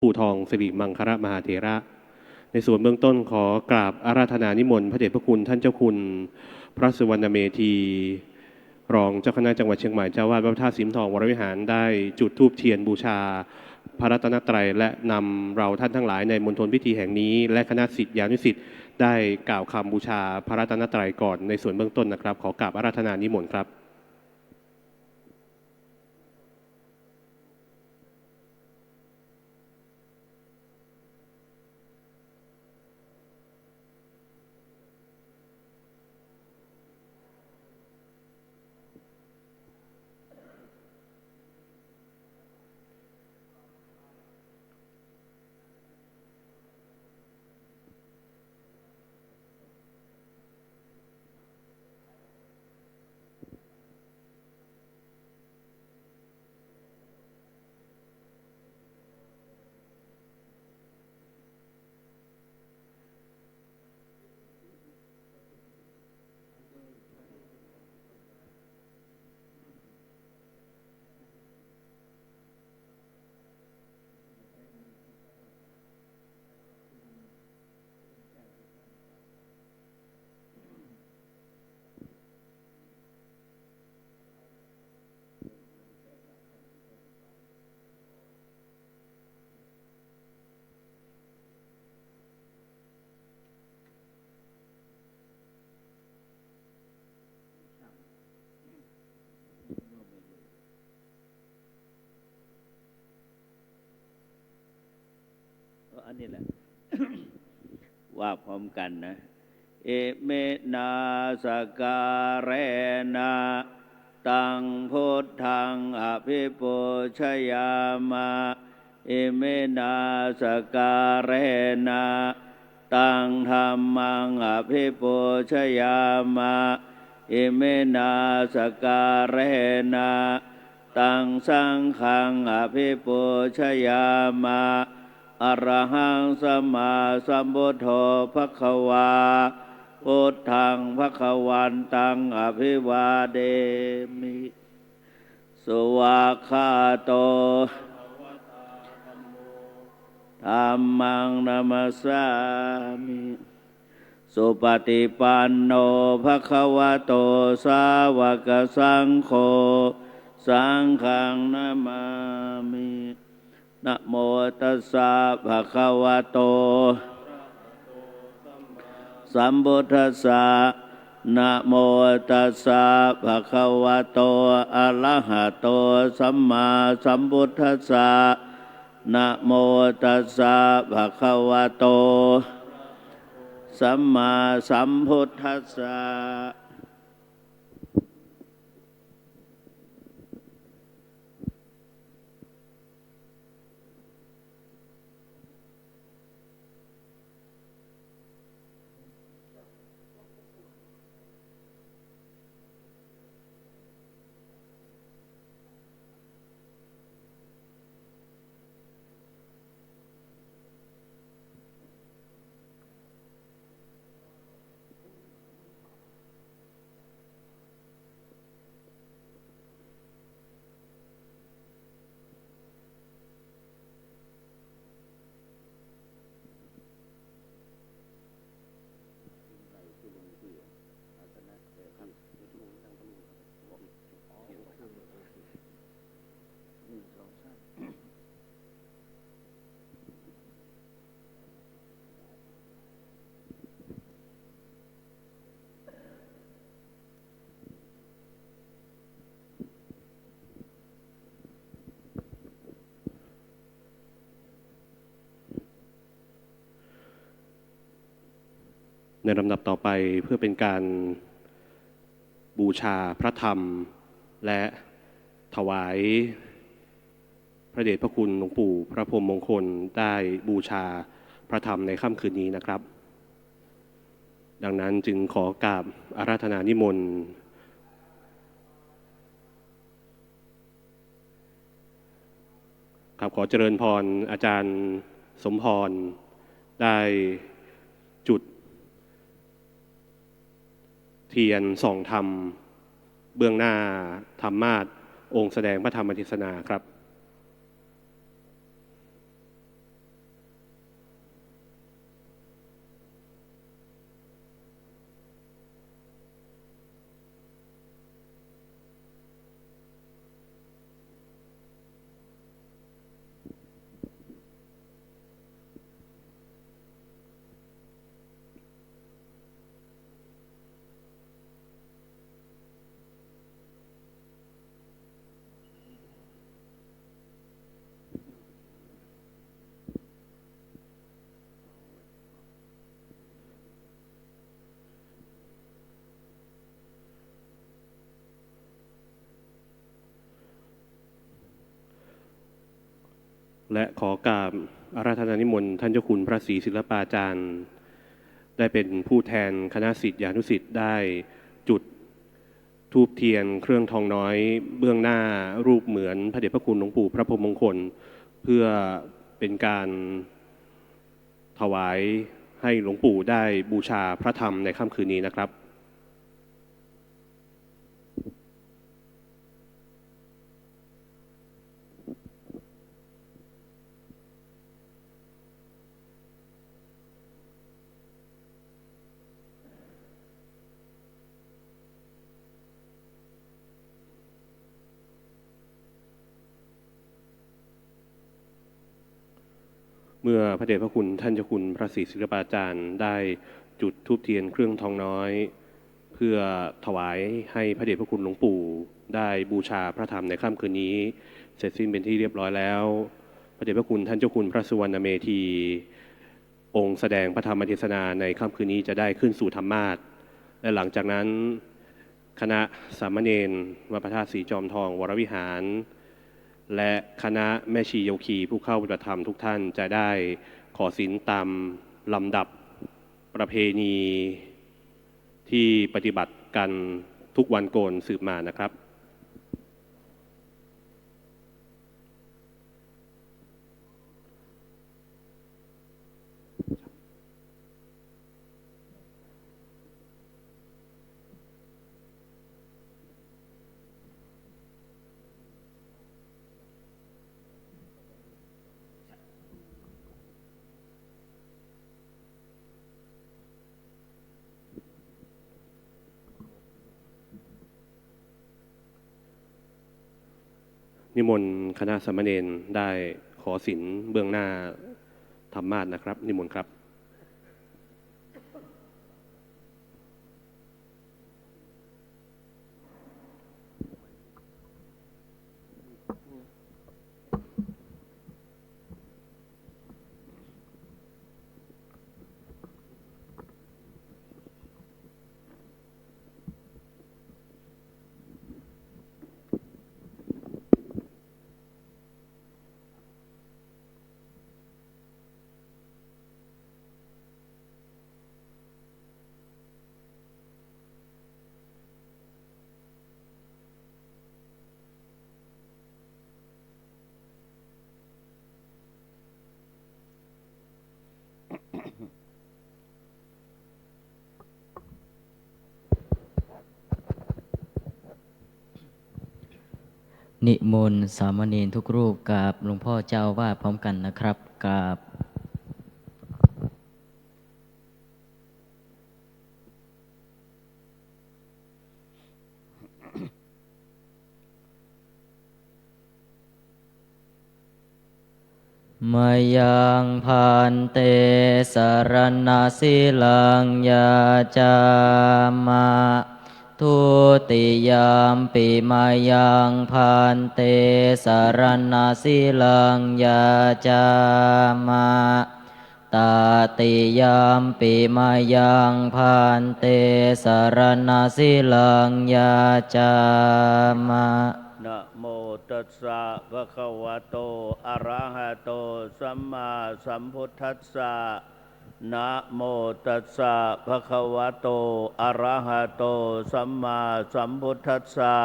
ปู่ทองสิริมังคลมหาเถระในส่วนเบื้องต้นขอกราบอาราธนานิมนต์พระเดชพระคุณท่านเจ้าคุณพระสุวรรณเมธีรองเจ้าคณะจังหวัดเชียงใหม่เจ้าวาดวัดพระธาตุสีมทองวรวิหารได้จุดธูปเทียนบูชาพระรัตนตรัยและนำเราท่านทั้งหลายในมณฑลพิธีแห่งนี้และคณะศิษยานุศิษย์ได้กล่าวคำบูชาพระรัตนตรัยก่อนในส่วนเบื้องต้นนะครับขอกราบอาราธนานิมนต์ครับอันนี้แหละ ว่าพร้อมกันนะเอเมนาสการเรนะตังพุทธังอภิปูชยามาเอเมนาสการเรนะตังธรรมังอภิปูชยามาเอเมนาสการเรนะตังสังฆังอภิปูชยามาอรหังสัมมาสัมพุทโธภควาพุทธังภควันตังอภิวาเดมิสุวากขาโตธัมมังนัมสสามิสุปฏิปันโนภควโตสาวกสังโฆสังฆังนามามินะโมตัสสะภะคะวะโตสัมพุทธัสสะนะโมตัสสะภะคะวะโตอะระหะโตสัมมาสัมพุทธัสสะนะโมตัสสะภะคะวะโตสัมมาสัมพุทธัสสะในลำดับต่อไปเพื่อเป็นการบูชาพระธรรมและถวายพระเดชพระคุณหลวงปู่พระพรหมมงคลได้บูชาพระธรรมในค่ำคืนนี้นะครับดังนั้นจึงขอกราบอาราธนานิมนต์ครับขอเจริญพรอาจารย์สมพรได้จุดเทียนส่องธรรมเบื้องหน้าธรรมาสน์องค์แสดงพระธรรมเทศนาครับ และขอกราบอาราธนานิมนต์ท่านเจ้าคุณพระศรีศิลปาจารย์ได้เป็นผู้แทนคณะศิษยานุศิษย์ได้จุดธูปเทียนเครื่องทองน้อยเบื้องหน้ารูปเหมือนพระเดชพระคุณหลวงปู่พระพรหมมงคลเพื่อเป็นการถวายให้หลวงปู่ได้บูชาพระธรรมในค่ำคืนนี้นะครับ เมื่อพระเดชพระคุณท่านเจ้าคุณพระศรีศิลปาจารย์ได้จุดธูปเทียนเครื่องทองน้อยเพื่อถวายให้พระเดชพระคุณหลวงปู่ได้บูชาพระธรรมในค่ำคืนนี้เสร็จสิ้นเป็นที่เรียบร้อยแล้วพระเดชพระคุณท่านเจ้าคุณพระสุวรรณเมธีองค์แสดงพระธรรมเทศนาในค่ำคืนนี้จะได้ขึ้นสู่ธรรมาสน์และหลังจากนั้นคณะสามเณรวัดพระธาตุสีจอมทองวรวิหารและคณะแม่ชีโยคีผู้เข้าปฏิบัติธรรมทุกท่านจะได้ขอศีลตามลำดับประเพณีที่ปฏิบัติกันทุกวันโกนสืบมานะครับนิมนต์คณะสามเณรได้ขอศีลเบื้องหน้าธรรมาสน์นะครับนิมนต์ครับนิมนต์สามเณรทุกรูปกราบหลวงพ่อเจ้าอาวาสพร้อมกันนะครับกราบมายังพันเตสรณสิลังยาจามะทุติยามปิมายังพันเตสรณสิลังยาจามะตาติยามปิมายังพันเตสรณสิลังยาจามะนะโมตัสสะภะคะวะโตอะระหะโตสัมมาสัมพุทธัสสะนะโมตัสสะภะคะวะโตอะระหะโตสัมมาสัมพุทธัสสะ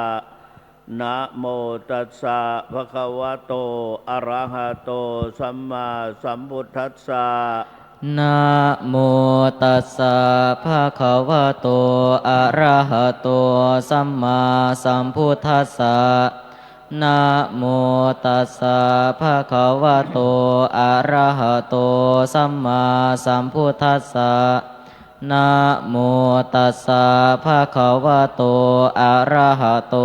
นะโมตัสสะภะคะวะโตอะระหะโตสัมมาสัมพุทธัสสะนะโมตัสสะภะคะวะโตอะระหะโตสัมมาสัมพุทธัสสะนะโมตัสสะภะคะวะโตอะระหะโตสัมมาสัมพุทธัสสะนะโมตัสสะภะคะวะโตอะระหะโต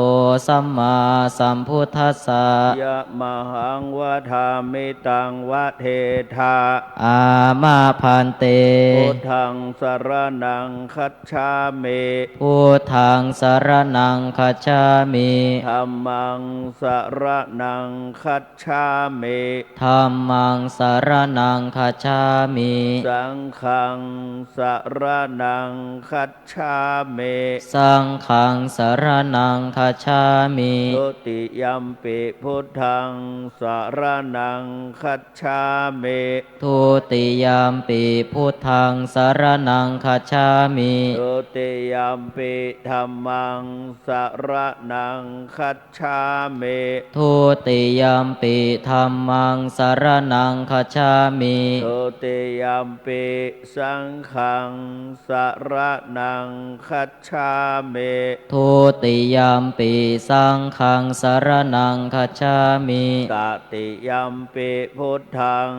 สัมมาสัมพุทธัสสะยะมหังวะทามิตังวะเทธาอามาพันเตพุทธังสรณังคัจฉามิพุทธังสรณังคัจฉามิธัมมังสรณังคัจฉามิธัมมังสรณังคัจฉามิสังฆังสร นังคัจฉามิ สังฆังสรณังคัจฉามิ ทุติยัมปิพุทธังสรณังคัจฉามิ ทุติยามปิพุทธังสรณังคัจฉามิ ทุติยัมปิธัมมังสรณังคัจฉามิ ทุติยามปิธัมมังสรณังคัจฉามิ ทุติยัมปิสังฆังสรณังคัจฉามิ ทุติยามปิสังฆังสรณังคัจฉามิ ตติยัมปิพุทธัง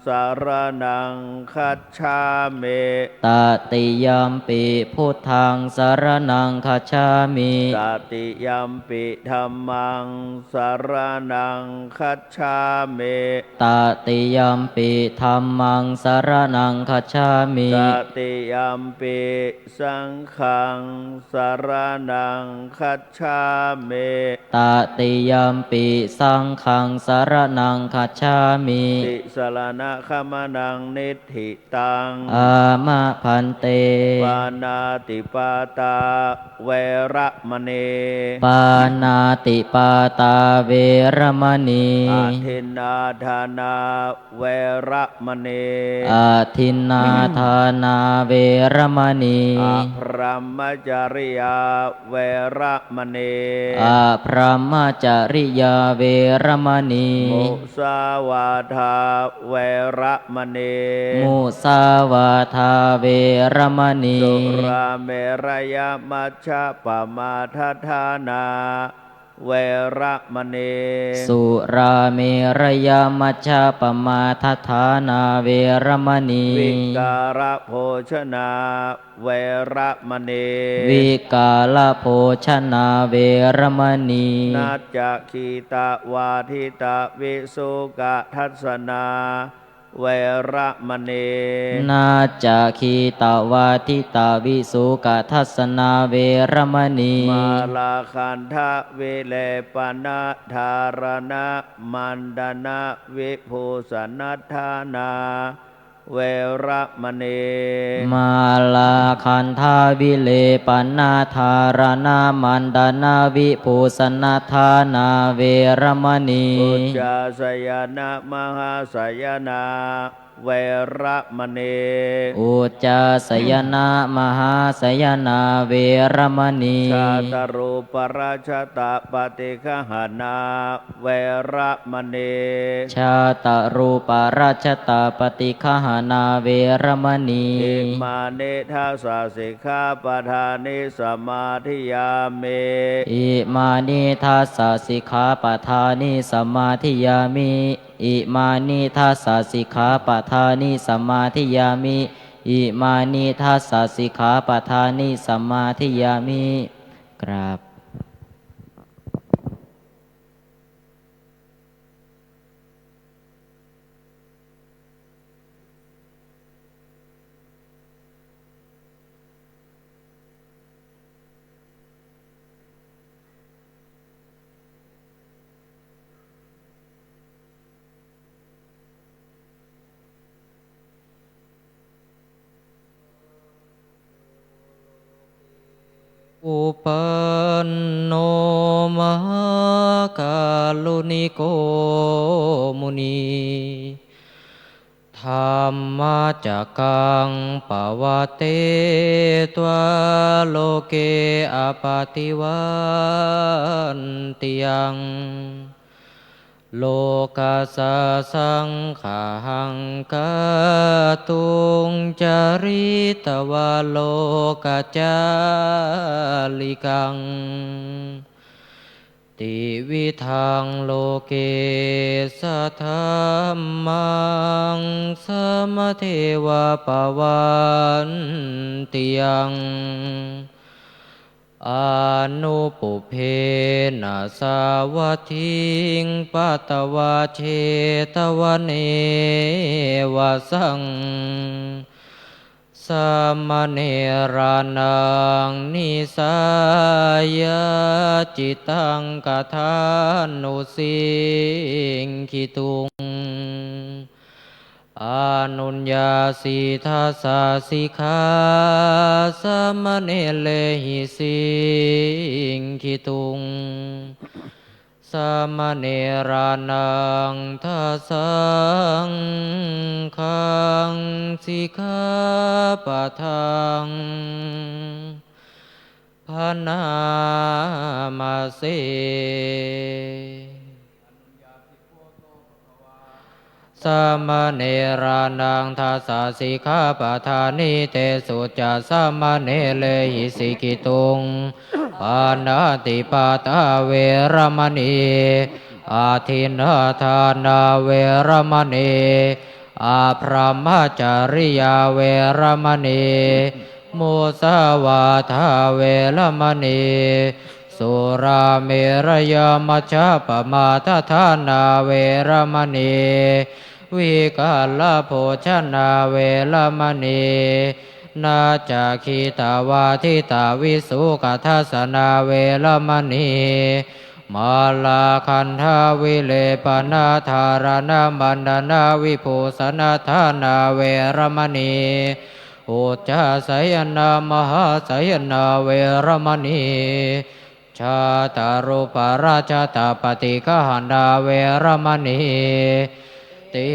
สรณังคัจฉามิ ตติยามปิพุทธังสรณังคัจฉามิ ตติยัมปิธัมมังสรณังคัจฉามิ ตติยามปิธัมมังสรณังคัจฉามิ ตติยัมปิสังฆังสรณังคัจฉามิ ตติยามปิสังฆังสรณังคัจฉามิ ติสรณะขมนังนิทธิตัง อามะพันเต ปานาติปาตาเวระมณี ปานาติปาตาเวรมณี อาทินนาธานาเวระมณี อาทินนาทานาเวรมณี อาพรหมจริยาเวระมณี อาพรหมจริยาเวรมณี มุสาวาทาเวระมณี มุสาวาทาเวรมณี สุราเมรยมัชฌะปมาทฐานาเวระมณี สุราเมรยมัชฌะปมาทฐานาเวรมณี วิการะโภชนาเวระมณี วิกาลโภชนาเวรมณี นัจจคีตวาทิตวิสุกทัสนาเวระมณี นาจาคีตวาทิตาวิสุกทัสนาเวรมณี มาลาคันทะวิเลปนะธารณะมันดนะวิภูสนัทธานาเวระมณี มาลาคันธาวิเลปนาธารณามันดานาวิภูสนาธานาเวรมณี อุจจาสยนะมหาสยนาเวระมณี อุจจาสยนะมหาสยนาเวรมณี ชาตรูปราชตะปฏิฆหานาเวระมณี ชาตรูปราชตาปฏิคหานาเวรมณี อิมานิทัสสะสิกขาปทานิสมาธิยามิ อิมานิทัสสะสิกขาปทานิสมาธิยามิ อิมานิทัสสะสิกขาปทานิสมาธิยามิ อิมานิทัสสะสิกขาปทานิสมาธิยามิกราบ อุปันโนมหากาลุนิโกมุนีธัมมาจักกังปวัตเตตวะโลเกอปาติวันติยังโลกัสสะสังขังกตุงจาริตวะโลกัจจาลิกังติวิทังโลเกสัทธัมมังสมเทวะปวันติยังอนุปุเพนะสาวัตถิงปัตตวะเชตวันเนวะสังสัมมเนรานังนิสายาจิตังกทานุสิงคิตุง อนุญญาสีทัสสะสิกขาสามเณรเลหิสิงคิตุงสามเณรานังทัสสังขังสิกขาปะทังพนามาเส สามเณรานังทัสสะสิกขาปะทานิเตสุจะสามเณรเลหิสิกิตุงปานาติปาตาเวรมณีอาทินนาทานาเวรมณีอาพรหมจาริยาเวรมณีมุสาวาทาเวรมณีสุราเมรยมัชฌะปมาทฐานาเวรมณีวิกาลโภชนาเวรมณีนาจาคีตาวาทิตาวิสุขทัสนาเวรมณีมาลาคันธาวิเลปนาธารณบันดานาวิภูสนาธานาเวรมณีอุจจาสยนามหาสยนาเวรมณีชาตารุปราชตาปฏิกหันดาเวรมณีติ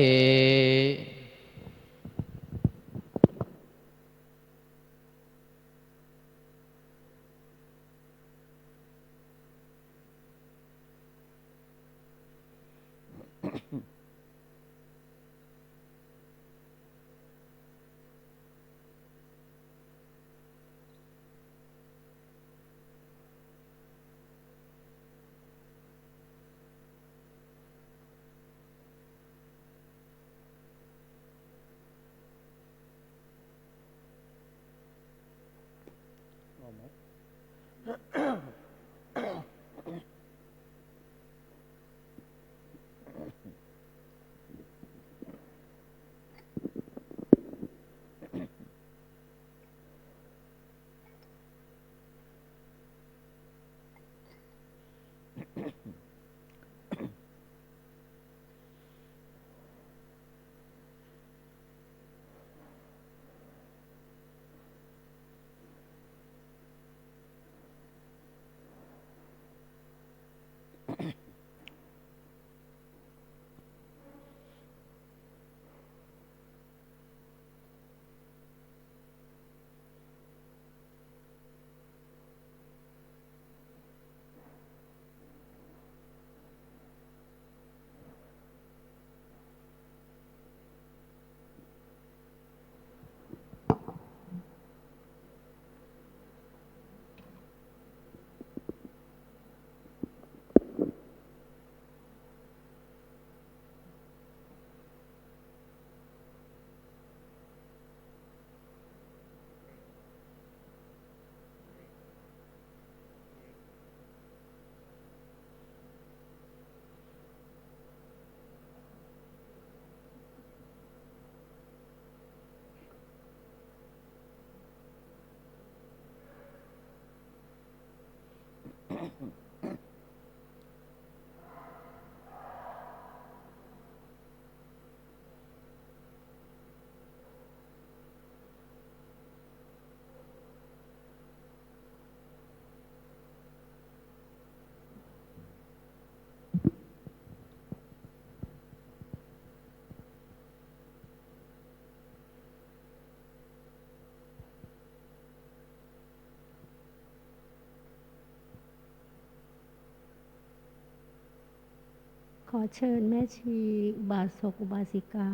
ขอเชิญแม่ชีอุบาสกอุบาสิกา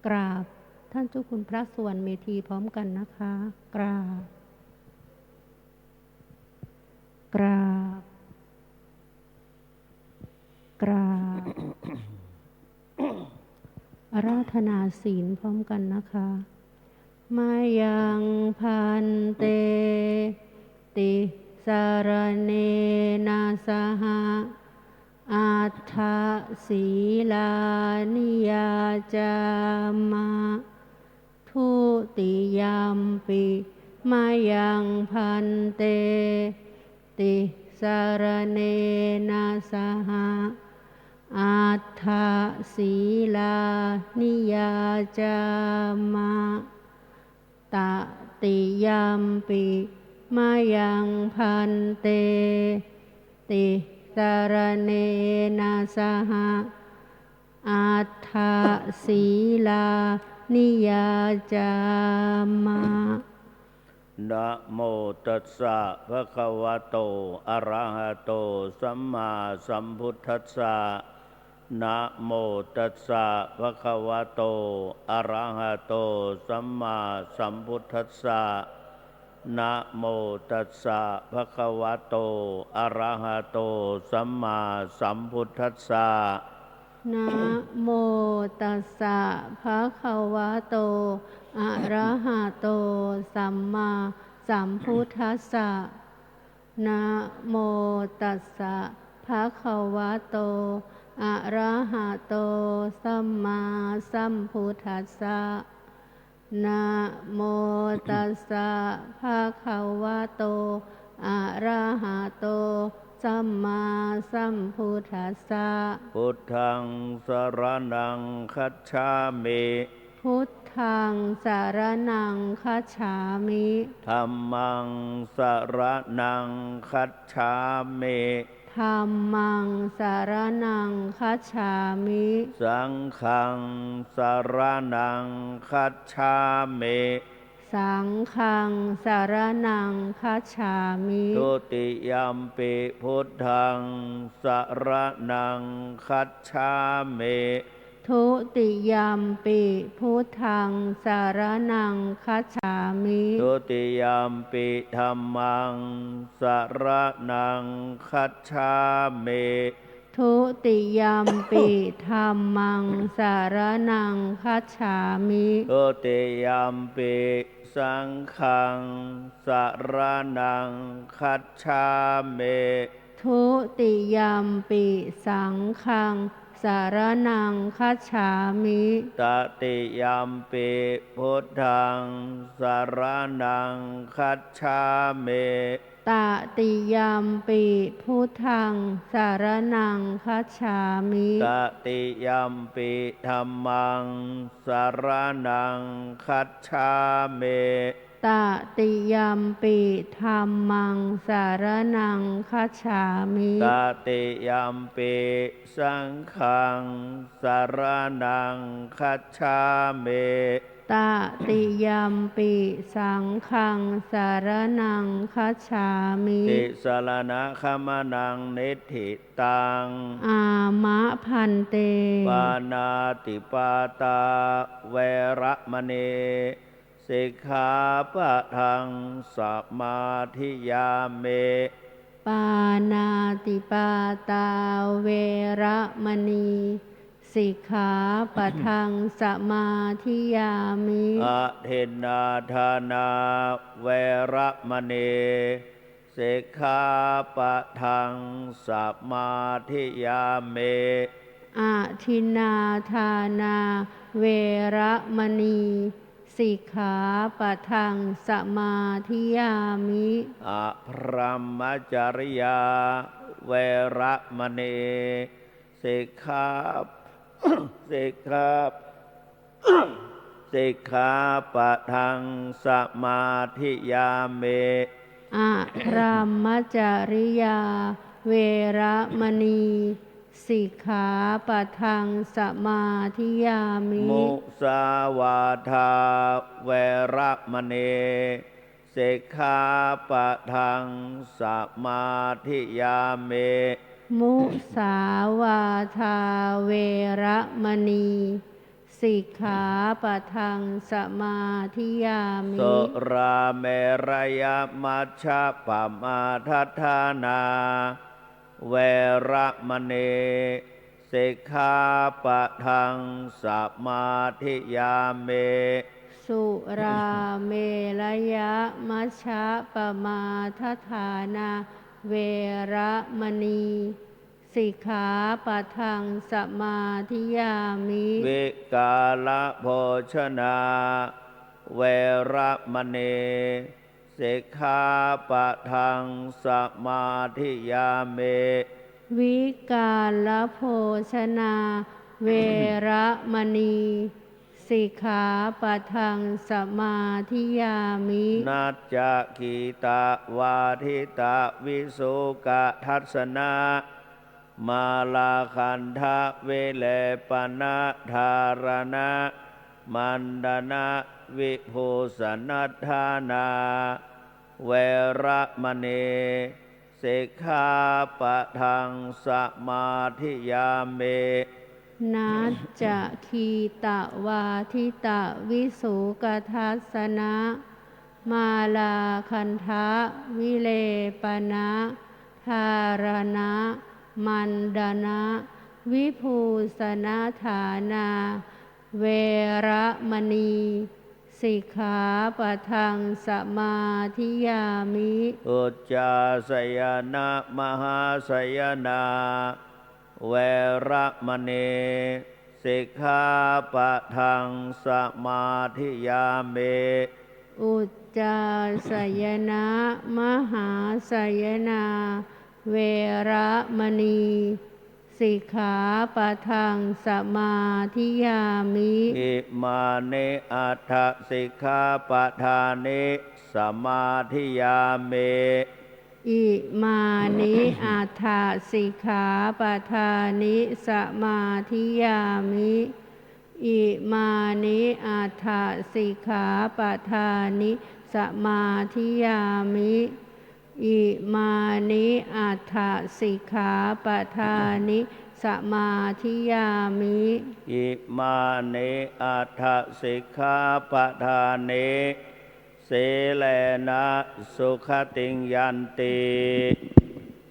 กราบท่านเจ้าคุณพระสุวรรณเมธีพร้อมกันนะคะ กราบกราบกราบอาราธนาศีลพร้อมกันนะคะมายังพันเตติสารเนนะสหะอัฏฐศีลานิยาจามะทุติยัมปิมายังพันเตติสารเนนะสหะ อัฏฐศีลานิยาจามะตติยัมปิมายังพันเตติสารเนนะสหอัฏฐศีลานิยาจามะนะโมตัสสะภะคะวะโตอะระหะโตสัมมาสัมพุทธัสสะนะโมตัสสะภะคะวะโตอะระหะโตสัมมาสัมพุทธัสสะนะโมตัสสะภะคะวะโตอะระหะโตสัมมาสัมพุทธัสสะนะโมตัสสะภะคะวะโตอะระหะโตสัมมาสัมพุทธัสสะนะโมตัสสะภะคะวะโตอะระหะโตสัมมาสัมพุทธัสสะนะโมตัสสะภะคะวะโตอะระหะโตสัมมาสัมพุทธัสสะพุทธังสรณังคัจฉามิพุทธังสารนังคัจฉามิธัมมังสรณังคัจฉามิธัมมังสารนังคัจฉามิสังฆังสรณังคัจฉามิสังฆังสารนังคัจฉามิทุติยัมปิพุทธังสรณังคัจฉามิทุติยัมปิพุทธังสารนังคัจฉามิทุติยัมปิธัมมังสรณังคัจฉามิทุติยัมปิธัมมังสารนังคัจฉามิทุติยัมปิสังฆังสรณังคัจฉามิทุติยัมปิสังฆังสารนังคัจฉามิตติยัมปิพุทธังสารนังคัจฉามิตติยัมปิพุทธังสารนังคัจฉามิตติยัมปิธัมมังสารนังคัจฉามิตติยัมปิธัมมังสารนังคัจฉามิตติยัมปิสังฆังสารนังคัจฉามิตติยัมปิสังฆังสารนังคัจฉามิติสรณะขมนังนิธิตังอามะพันเตปานาติปาตาเวระมณีสิกขาปะทังสมาธิยามิปานาติปาตาเวระมณีสิกขาปะทังสมาธิยามิอะทินนาทานาเวระมณีสิกขาปะทังสมาธิยามิอะทินนาทานาเวระมณีสิกขาปะทังสมาธิยามิอะพรหมจริยาเวระมณีสิกขาสิกขาสิกขาปะทังสมาธิยามิอะพรหมจริยาเวระมณีสิกขาปะทังสมาธิยามิมุสาวาทาเวระมณีสิกขาปะทังสมาธิยามิมุสาวาทาเวระมณีสิกขาปะทังสมาธิยามิสุราเมรยมัชฌะปมาทัฏฐานาเวระมณีสิกขาปะทังสมาธิยามิสุราเมรยมัชฌะปมาทัฏฐานาเวระมณีสิกขาปะทังสมาธิยามิวิกาลโภชนาเวระมณีสิกขาปะทังสมาธิยามิ วิกาลโภชนา เวระมณี สิกขาปะทังสมาธิยามิ นัจจคีตาวาทิตาวิสุกทัสสนะมาลาคันทะเวเลปนะธารณะมันดนะวิภูสนัทธานาเวระมณีสิกขาปะทังสมาธิยามิ นัจจะคีตะวาทิตะวิสุกทัสสนะมาลาคันทะวิเลปนะธารณะมันดนะวิภูสนาฐานาเวระมณีสิกขาปะทังสมาธิยามิ อุจจาสยนะมหาสยนาเวระมณีสิกขาปะทังสมาธิยามิ อุจจาสยนะมหาสยนาเวระมณีสิกขาปะทังสมาธิยามิ อิมานิอัฏฐสิกขาปะทานิสมาธิยามิ อิมานิอัฏฐสิกขาปะทานิสมาธิยามิอิมานิอัฏฐสิกขาปะทานิสมาธิยามิอิมานิอัฏฐสิกขาปะทานิสมาธิยามิ อิมานิอัฏฐสิกขาปะทานิสีเลนะสุขติงยันติ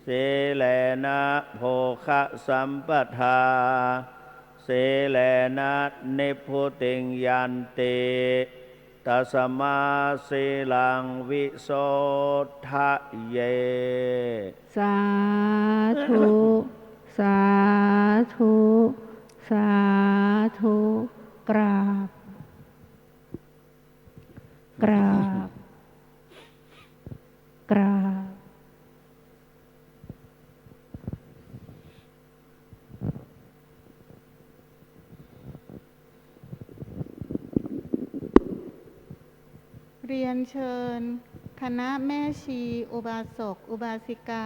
สีเลนะโภคะสัมปทาสีเลนะนิพพุติงยันติตัสมาสีลังวิโสทะเย สาธุ สาธุ สาธุ กราบ กราบ กราบ เรียนเชิญคณะแม่ชีอุบาสกอุบาสิกา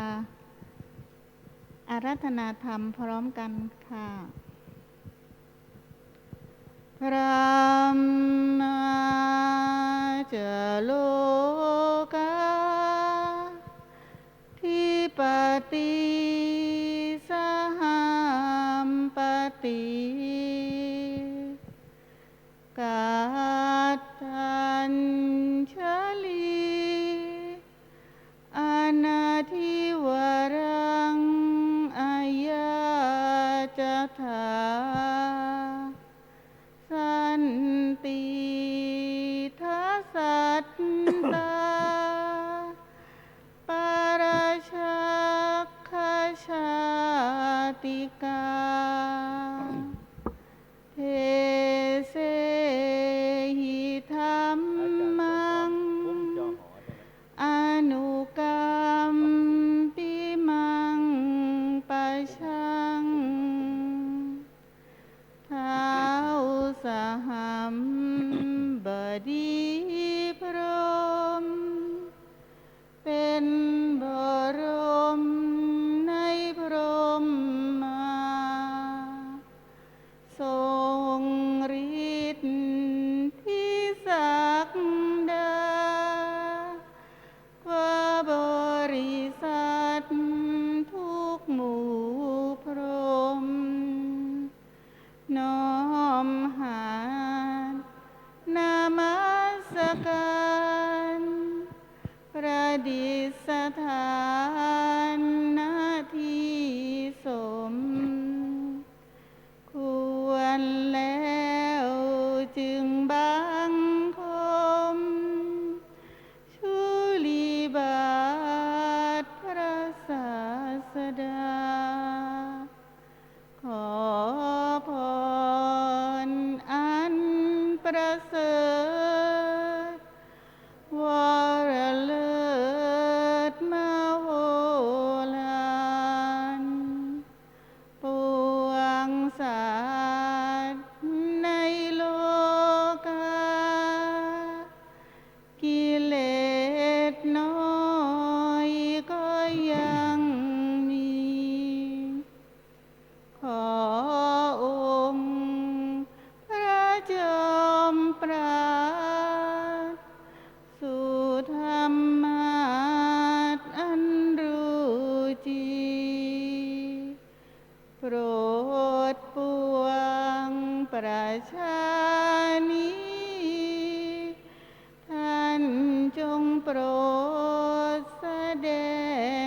อาราธนาธรรมพร้อมกันค่ะพระมาเจโลกาทิปติสหัมปติกาตัญชลีอนาทิวรังอายาจถาสันติทัสสัตตาปราชักขชาติกาเทเสหิธรรมังอนุกรรมปิมังปะชังท้าวสหัมบดีพรหมเป็นบรมในพรหมา ทรงฤทธิ์ที่ศักดากว่าบริษัททุกหมู่พรหมน้อมหานามัสการประดิษฐานหน้าที่สมควรแล้วจึงบังคมชุลีบาทพระศาสดาขอพรอันประเสริฐวรเลิศมโหฬาร ชานี้ท่านจงโปรดแสด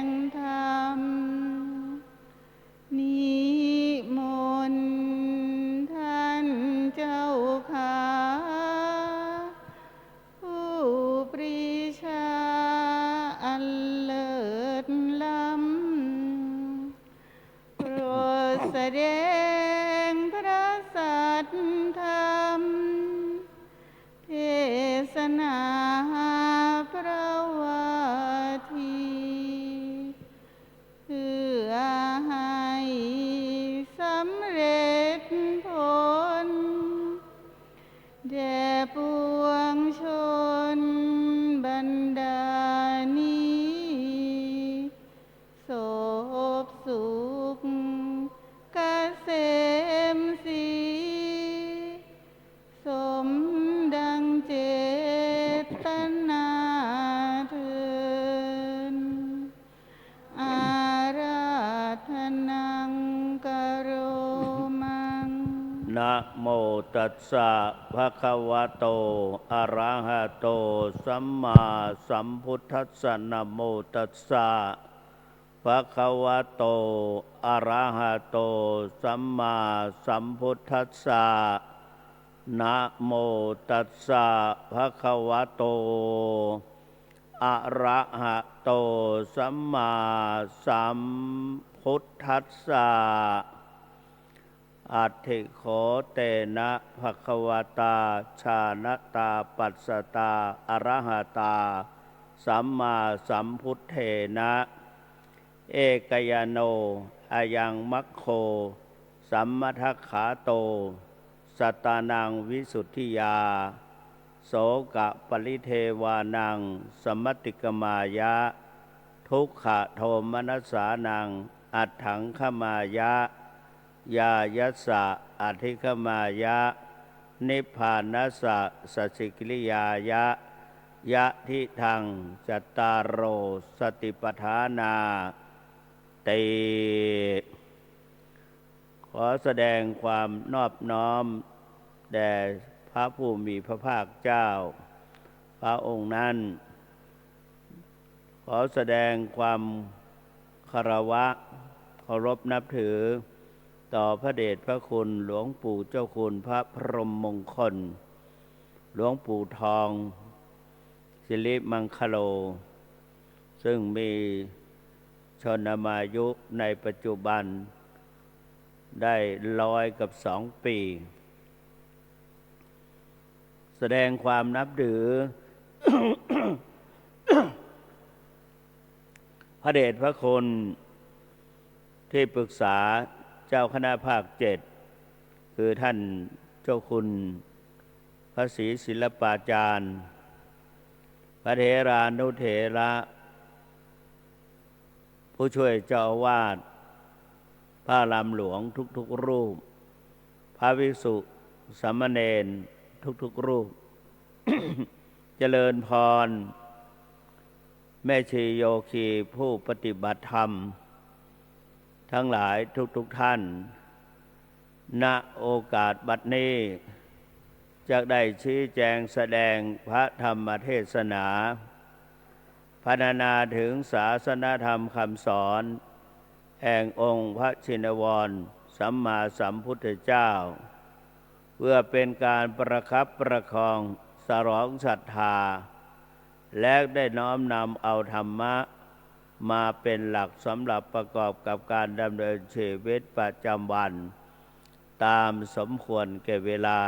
งธรรมนิมนต์ท่านเจ้าขาผู้ปรีชาอันเลิศล้ำโปรดแสดงพระสัทธรรมเทศนาพระวาทีเพื่อให้สำเร็จผลแด่ปวงชนบรรดานี้โสภสุขเกษมศรีสมดังเจตนาเถิดอาราธนังกโรมัง นะโมตัสสะภะคะวะโตอะระหะโตสัมมาสัมพุทธัสสะนะโมตัสสะภะคะวะโตอะระหะโตสัมมาสัมพุทธัสสะนะโมตัสสะภะคะวะโตอะระหะโตสัมมาสัมพุทธัสสะอัตถิโขเตนะภควตาชานตาปัสสตาอรหตาสัมมาสัมพุทเถนะเอกยโนอายังมัคโคสัมมทัคขาโตสัตตานังวิสุทธิยาโสกะปริเทวานังสมมติกมายะทุกขโทมนัสสานังอัตถังขมายะยายัสสะอธิคมายะนิพพานัสสะสัจจิกิริยายะยะทิทังจัตตารโรสติปทานาติขอแสดงความนอบน้อมแด่พระผู้มีพระภาคเจ้าพระองค์นั้นขอแสดงความคารวะเคารพนับถือต่อพระเดชพระคุณหลวงปู่เจ้าคุณพระพรหมมงคลหลวงปู่ทองสิริมังคโลซึ่งมีชนมายุในปัจจุบันได้102 ปี แสดงความนับถือ พระเดชพระคุณที่ปรึกษาเจ้าคณะภาค7คือท่านเจ้าคุณพระศรีศิลปาจารย์พระเถรานุเถระผู้ช่วยเจ้าอาวาสพระลำหลวงทุกๆรูปพระภิกษุสามเณรทุกๆรูป เจริญพรแม่ชีโยคีผู้ปฏิบัติธรรมทั้งหลายทุกท่านณโอกาสบัดนี้จะได้ชี้แจงแสดงพระธรรมเทศนาพรรณนาถึงศาสนธรรมคำสอนแห่งองค์พระชินวรสัมมาสัมพุทธเจ้าเพื่อเป็นการประคับประคองสรองศรัทธาและได้น้อมนำเอาธรรมะมาเป็นหลักสำหรับประกอบกับการดำเนินชีวิตประจำวันตามสมควรแก่เวลา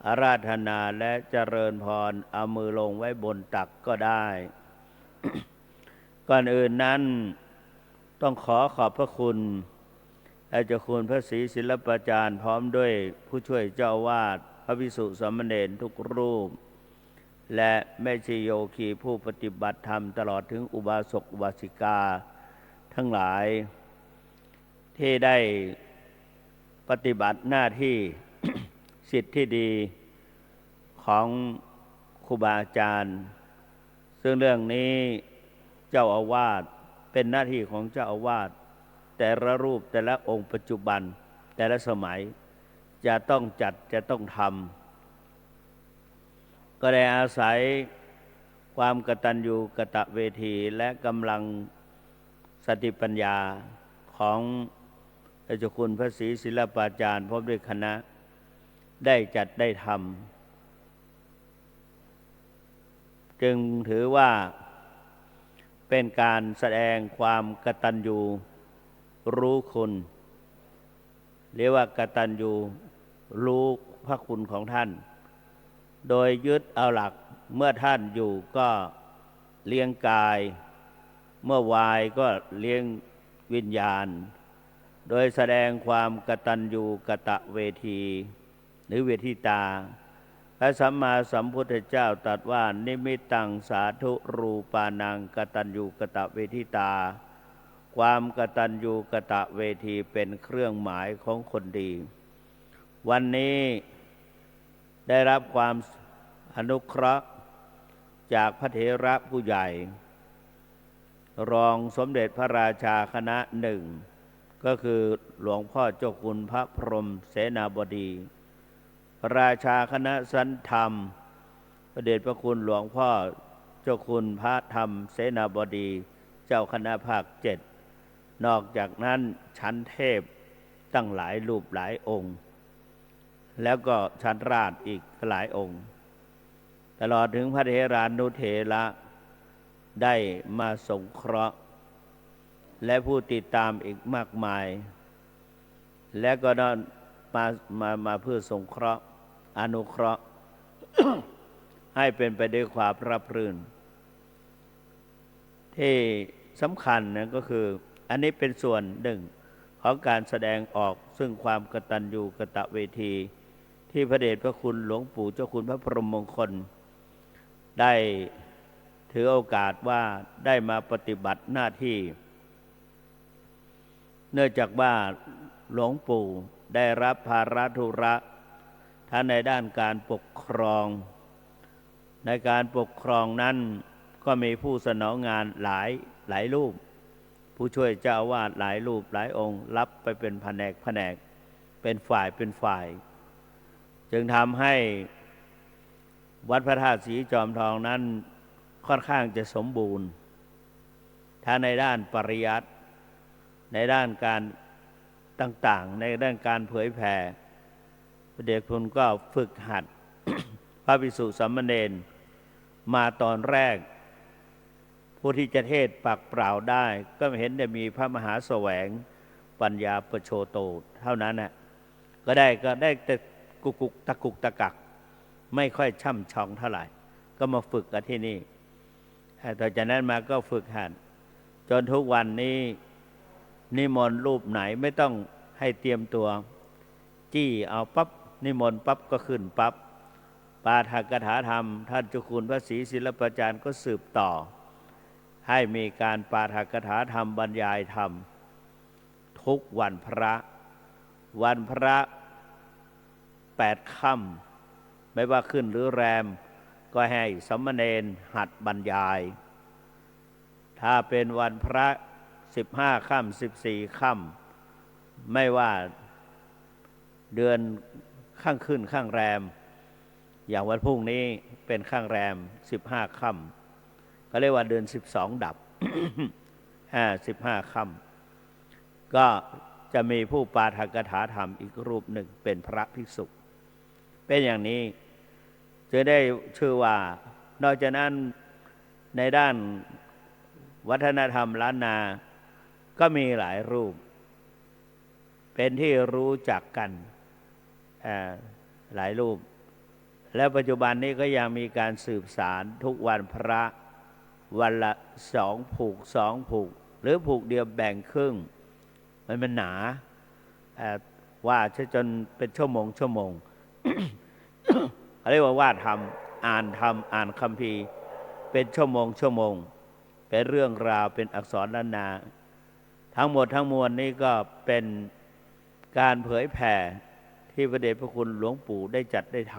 อาราธนาและเจริญพรเอามือลงไว้บนตักก็ได้ ก่อนอื่นนั้นต้องขอบพระคุณอาจารย์คุณพระศรีศิลปาจารย์พร้อมด้วยผู้ช่วยเจ้าอาวาสพระภิกษุสามเณรทุกรูปและแม่ชีโยคีผู้ปฏิบัติธรรมตลอดถึงอุบาสกอุบาสิกาทั้งหลายที่ได้ปฏิบัติหน้าที่ สิทธิที่ดีของครูบาอาจารย์ซึ่งเรื่องนี้เจ้าอาวาสเป็นหน้าที่ของเจ้าอาวาสแต่ละรูปแต่ละองค์ปัจจุบันแต่ละสมัย จะต้องจัดจะต้องทำก็ได้อาศัยความกตัญญูกตเวทีและกำลังสติปัญญาของเจ้าคุณพระศรีศิลปาจารย์พร้อมด้วยคณะได้จัดได้ทำจึงถือว่าเป็นการแสดงความกตัญญูรู้คุณเรียกว่ากตัญญูรู้พระคุณของท่านโดยยึดเอาหลักเมื่อท่านอยู่ก็เลี้ยงกายเมื่อวายก็เลี้ยงวิญญาณโดยแสดงความกตัญญูกตเวทีหรือเวทิตาพระสัมมาสัมพุทธเจ้าตรัสว่านิมิตตังสาธุรูปานังกตัญญูกตเวทิตาความกตัญญูกตเวทีเป็นเครื่องหมายของคนดีวันนี้ได้รับความอนุเคราะห์จากพระเถระผู้ใหญ่รองสมเด็จพระราชาคณะหนึ่งก็คือหลวงพ่อเจ้าคุณพระพรหมเสนาบดีพระราชาคณะสันธรรมพระเดชพระคุณหลวงพ่อเจ้าคุณพระธรรมเสนาบดีเจ้าคณะภาค7นอกจากนั้นชั้นเทพตั้งหลายรูปหลายองค์แล้วก็ชั้นราชอีกหลายองค์ตลอดถึงพระเถรานุเถระได้มาสงเคราะห์และผู้ติดตามอีกมากมายและก็ได้มาเพื่อสงเคราะห์อนุเคราะห์ ให้เป็นไปด้วยความราบรื่นที่สำคัญนะก็คืออันนี้เป็นส่วนหนึ่งของการแสดงออกซึ่งความกตัญญูกตเวทีที่พระเดชพระคุณหลวงปู่เจ้าคุณพระพรหมมงคลได้ถือโอกาสว่าได้มาปฏิบัติหน้าที่เนื่องจากว่าหลวงปู่ได้รับภาระธุระทั้งในด้านการปกครองในการปกครองนั้นก็มีผู้สนองงานหลายรูปผู้ช่วยเจ้าอาวาสหลายรูปหลายองค์รับไปเป็นแผนกเป็นฝ่ายจึงทำให้วัดพระธาตุศรีจอมทองนั้นค่อนข้างจะสมบูรณ์ทั้งในด้านปริยัติในด้านการต่างๆในด้านการเผยแผ่พระเดชคุณก็ฝึกหัด พระภิกษุสามเณรมาตอนแรกผู้ที่จะเทศปากเปล่าได้ก็ไม่เห็นได้มีพระมหาแสวงปัญญาประโชโตเท่านั้นนะก็ได้แต่กุกตะกักไม่ค่อยช่ำชองเท่าไหร่ก็มาฝึกกันที่นี่ต่อจากนั้นมาก็ฝึกหัดจนทุกวันนี้นิมนต์รูปไหนไม่ต้องให้เตรียมตัวจี้เอาปั๊บนิมนต์ปั๊บก็ขึ้นปั๊บปาฐกถาธรรมท่านเจ้าคุณพระศรีศิลปาจารย์ก็สืบต่อให้มีการปาฐกถาธรรมบรรยายธรรมทุกวันพระ8 ค่ำไม่ว่าขึ้นหรือแรมก็ให้สามเณรหัดบรรยายถ้าเป็นวันพระ15 ค่ำ14 ค่ำไม่ว่าเดือนข้างขึ้นข้างแรมอย่างวันพรุ่งนี้เป็นข้างแรม15 ค่ำก็เรียกว่าเดือน12 ดับ 15 ค่ำก็จะมีผู้ปาฐกถาธรรมอีกรูปหนึ่งเป็นพระภิกษุเป็นอย่างนี้จะได้ชื่อว่านอกจากนั้นในด้านวัฒนธรรมล้านนาก็มีหลายรูปเป็นที่รู้จักกันหลายรูปและปัจจุบันนี้ก็ยังมีการสืบสารทุกวันพระวันละ2 ผูกหรือผูกเดียวแบ่งครึ่งมันหนาว่าจนเป็นชั่วโมง เรียกว่าวาดธรรมอ่านคัมภีร์เป็นชั่วโมงเป็นเรื่องราวเป็นอักษรล้านนาทั้งหมดทั้งมวลนี้ก็เป็นการเผยแผ่ที่พระเดชพระคุณหลวงปู่ได้จัดได้ท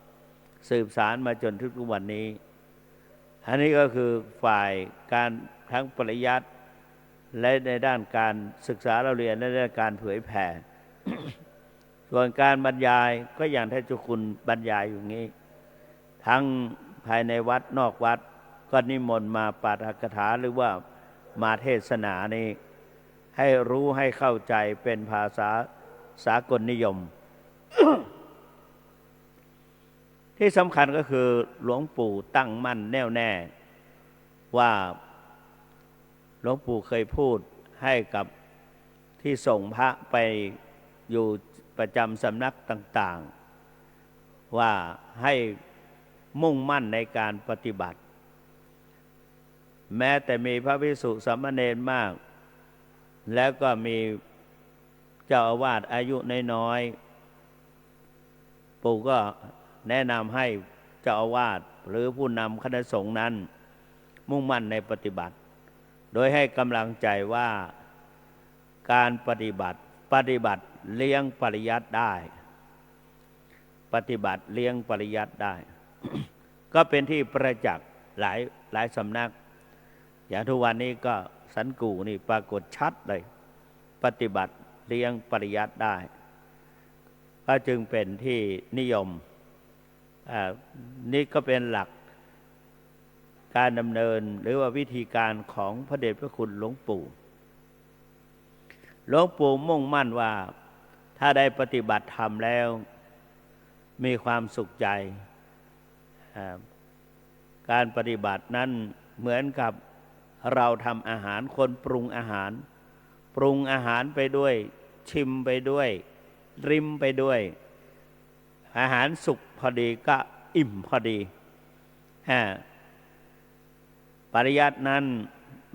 ำสืบสารมาจนถึงทุกวันนี้อันนี้ก็คือฝ่ายการทั้งปริยัติและในด้านการศึกษาเราเรียนและในด้านการเผยแผ่ ส่วนการบรรยายก็อย่างท่านเจ้าคุณบรรยายอยู่งี้ทั้งภายในวัดนอกวัดก็นิมนต์มาปาฐกถาหรือว่ามาเทศนานี้ให้รู้ให้เข้าใจเป็นภาษาสากลนิยม ที่สำคัญก็คือหลวงปู่ตั้งมั่นแน่วแน่ว่าหลวงปู่เคยพูดให้กับที่ส่งพระไปอยู่ประจำสำนักต่างๆว่าให้มุ่งมั่นในการปฏิบัติแม้แต่มีพระภิกษุสามเณรมากแล้วก็มีเจ้าอาวาสอายุน้อยๆปู่ก็แนะนำให้เจ้าอาวาสหรือผู้นำคณะสงฆ์นั้นมุ่งมั่นในปฏิบัติโดยให้กำลังใจว่าการปฏิบัติเลี้ยงปริยัติได้ปฏิบัติเลี้ยงปริยัติได้ ก็เป็นที่ประจักษ์หลายสำนักอย่างทุกวันนี้ก็สันกูนี่ปรากฏชัดเลยปฏิบัติเลี้ยงปริยัติได้ก็จึงเป็นที่นิยมนี่ก็เป็นหลักการดำเนินหรือว่าวิธีการของพระเดชพระคุณหลวงปู่มุ่งมั่นว่าถ้าได้ปฏิบัติธรรมแล้วมีความสุขใจการปฏิบัตินั้นเหมือนกับเราทำอาหารคนปรุงอาหารไปด้วยชิมไปด้วยริมไปด้วยอาหารสุกพอดีก็อิ่มพอดีปริยัตินั้น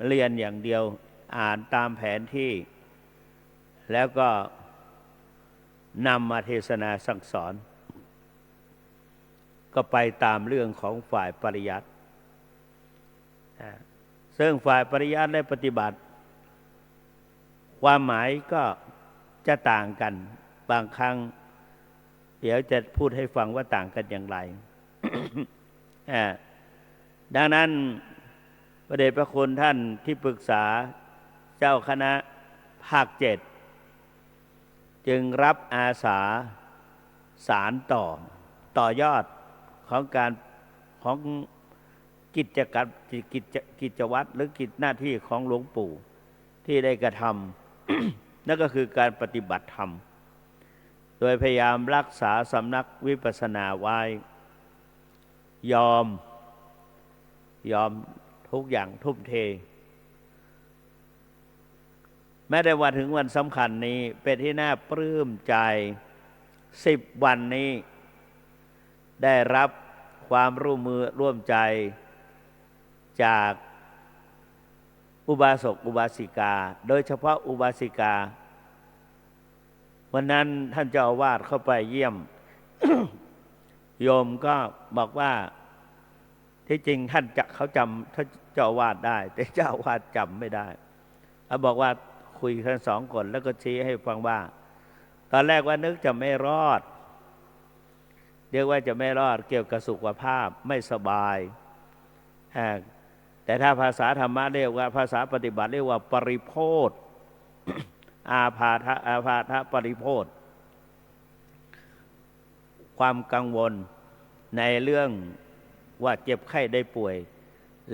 เรียนอย่างเดียวอ่านตามแผนที่แล้วก็นำมาเทศนาสั่งสอนก็ไปตามเรื่องของฝ่ายปริยัติซึ่งฝ่ายปริยัติและปฏิบัติความหมายก็จะต่างกันบางครั้งเดี๋ยวจะพูดให้ฟังว่าต่างกันอย่างไร ดังนั้นพระเดชพระคุณท่านที่ปรึกษาเจ้าคณะภาค 7จึงรับอาสาสารต่อยอดของกิจวัตรหรือกิจหน้าที่ของหลวงปู่ที่ได้กระทำ นั่นก็คือการปฏิบัติธรรมโดยพยายามรักษาสำนักวิปัสสนาไว้ยอมทุกอย่างทุ่มเทแม้แต่ว่าถึงวันสำคัญนี้เป็นที่น่าปลื้มใจ10 วันนี้ได้รับความร่วมใจจากอุบาสกอุบาสิกาโดยเฉพาะอุบาสิกาวันนั้นท่านเจ้าอาวาสเข้าไปเยี่ยม โยมก็บอกว่าที่จริงเขาจำท่านเจ้าอาวาสได้แต่เจ้าอาวาสจำไม่ได้เขาบอกว่าคุยกัน2 คนแล้วก็ชี้ให้ฟังว่าตอนแรกว่านึกจะไม่รอดเรียกว่าจะไม่รอดเกี่ยวกับสุขภาพไม่สบายแต่ถ้าภาษาธรรมะเรียกว่าภาษาปฏิบัติเรียกว่าปริโภท อาพาธปริโภทความกังวลในเรื่องว่าเจ็บไข้ได้ป่วย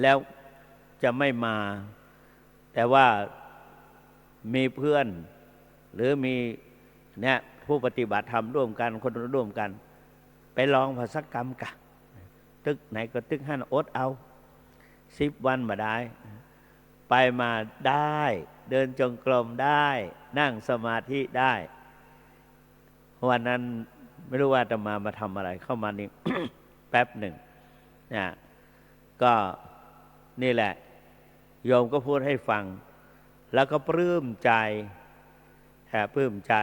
แล้วจะไม่มาแต่ว่ามีเพื่อนหรือมีเนี่ยผู้ปฏิบัติธรรมร่วมกันคนร่วมกันไปลองภาษากรรมกะตึกไหนก็ตึกหันอดเอา10 วันมาได้ไปมาได้เดินจงกรมได้นั่งสมาธิได้วันนั้นไม่รู้ว่าจะมาทำอะไรเข้ามานี่ แป๊บหนึ่งนะก็นี่แหละโยมก็พูดให้ฟังแล้วก็ปลื้มใจปลื้มใจ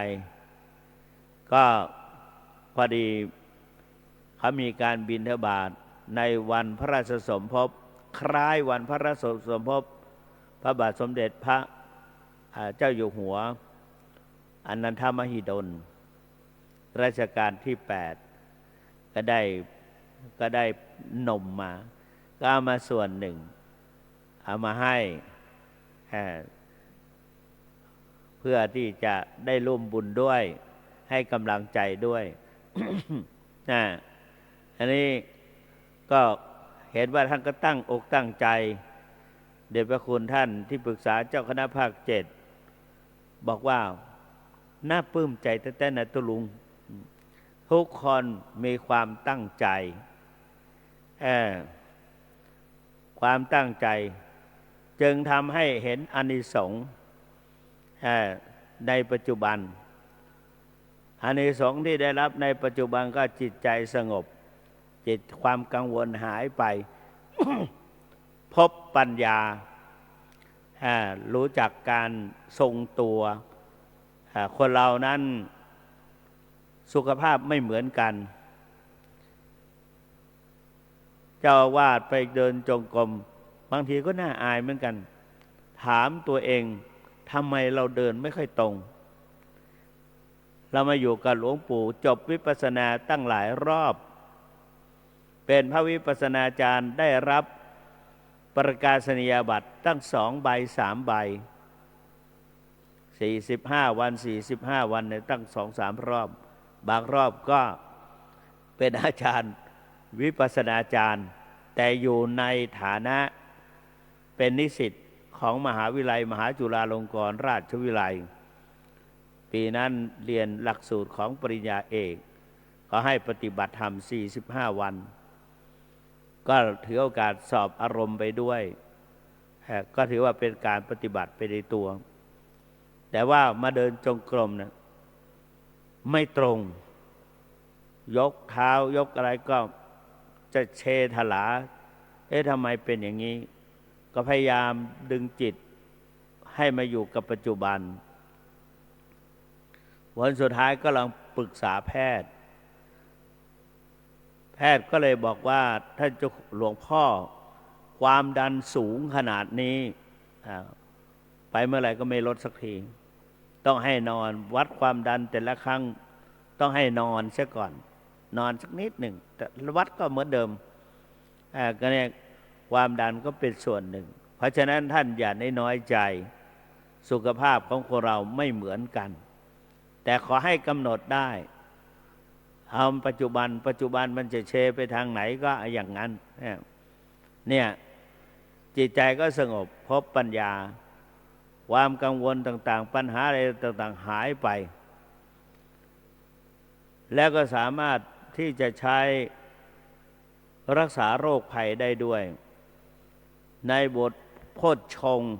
ก็พอดีเขามีการบิณฑบาตในวันพระราชสมภพคล้ายวันพระราชสมภพพระบาทสมเด็จพระเจ้าอยู่หัวอนันทมหิดลรัชกาลที่ 8ก็ได้นมมาก็เอามาส่วนหนึ่งเอามาให้เพื่อที่จะได้ร่วมบุญด้วย ให้กำลังใจด้วย อันนี้ก็เห็นว่าท่านก็ตั้งอกตั้งใจเดชพระคุณท่านที่ปรึกษาเจ้าคณะภาค7บอกว่าน่าปลื้มใจแต่นะตุลุงทุกคนมีความตั้งใจความตั้งใจจึงทำให้เห็นอานิสงส์ในปัจจุบันอานิสงส์ที่ได้รับในปัจจุบันก็จิตใจสงบจิตความกังวลหายไป พบปัญญารู้จักการทรงตัวคนเรานั้นสุขภาพไม่เหมือนกันเจ้าอาวาสไปเดินจงกรมบางทีก็น่าอายเหมือนกันถามตัวเองทำไมเราเดินไม่ค่อยตรงเรามาอยู่กับหลวงปู่จบวิปัสสนาตั้งหลายรอบเป็นพระวิปัสสนาจารย์ได้รับประกาศนียบัตรตั้ง2 ใบ 3 ใบ45 วัน45 วันเนี่ยตั้ง 2-3 รอบบางรอบก็เป็นอาจารย์วิปัสสนาจารย์แต่อยู่ในฐานะเป็นนิสิตของมหาวิทยาลัยมหาจุฬาลงกรณราชวิทยาลัยปีนั้นเรียนหลักสูตรของปริญญาเอกก็ให้ปฏิบัติธรรม45 วันก็ถือโอกาสสอบอารมณ์ไปด้วยก็ถือว่าเป็นการปฏิบัติไปในตัวแต่ว่ามาเดินจงกรมนะไม่ตรงยกเท้ายกอะไรก็จะเชถลาทำไมเป็นอย่างนี้ก็พยายามดึงจิตให้มาอยู่กับปัจจุบันวันสุดท้ายก็ลองปรึกษาแพทย์ก็เลยบอกว่าท่านเจ้าหลวงพ่อความดันสูงขนาดนี้ไปเมื่อไหร่ก็ไม่ลดสักทีต้องให้นอนวัดความดันแต่ละครั้งต้องให้นอนเสียก่อนนอนสักนิดหนึ่งแต่วัดก็เหมือนเดิมก็เนี่ยความดันก็เป็นส่วนหนึ่งเพราะฉะนั้นท่านอย่าได้น้อยใจสุขภาพของคนเราไม่เหมือนกันแต่ขอให้กำหนดได้เอาปัจจุบันมันจะเชไปทางไหนก็อย่างนั้นเนี่ยจิตใจก็สงบพบปัญญาความกังวลต่างๆปัญหาอะไรต่างๆหายไปแล้วก็สามารถที่จะใช้รักษาโรคภัยได้ด้วยในบทโพชฌงค์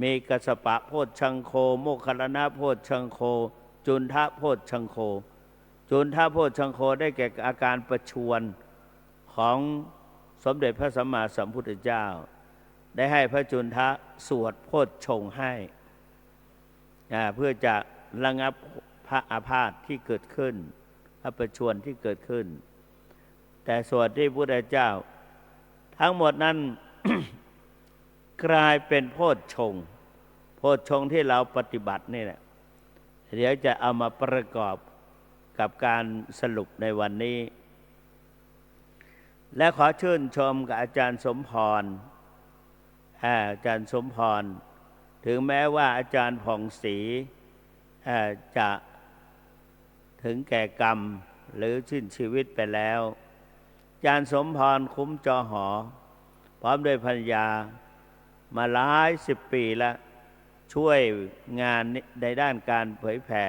มีกัสสปะโพชฌังโฆโมคคัลลนะโพชฌังโฆจุนทะโพชฌังโฆจุนทะโพชฌังโฆได้แก่อาการประชวรของสมเด็จพระสัมมาสัมพุทธเจ้าได้ให้พระจุนทะสวดโพชฌงค์ให้เพื่อจะระงับพระอาพาธที่เกิดขึ้นพระประชวรที่เกิดขึ้นแต่สวดที่พระพุทธเจ้าทั้งหมดนั้น กลายเป็นโพชฌงค์ที่เราปฏิบัตินี่แหละเดี๋ยวจะเอามาประกอบกับการสรุปในวันนี้และขอชื่นชมกับอาจารย์สมพรอาจารย์สมพรถึงแม้ว่าอาจารย์ผ่องศรีจะถึงแก่กรรมหรือสิ้นชีวิตไปแล้วอาจารย์สมพรคุ้มจอหอพร้อมด้วยภรรยามาหลาย10 ปีแล้วช่วยงานในด้านการเผยแผ่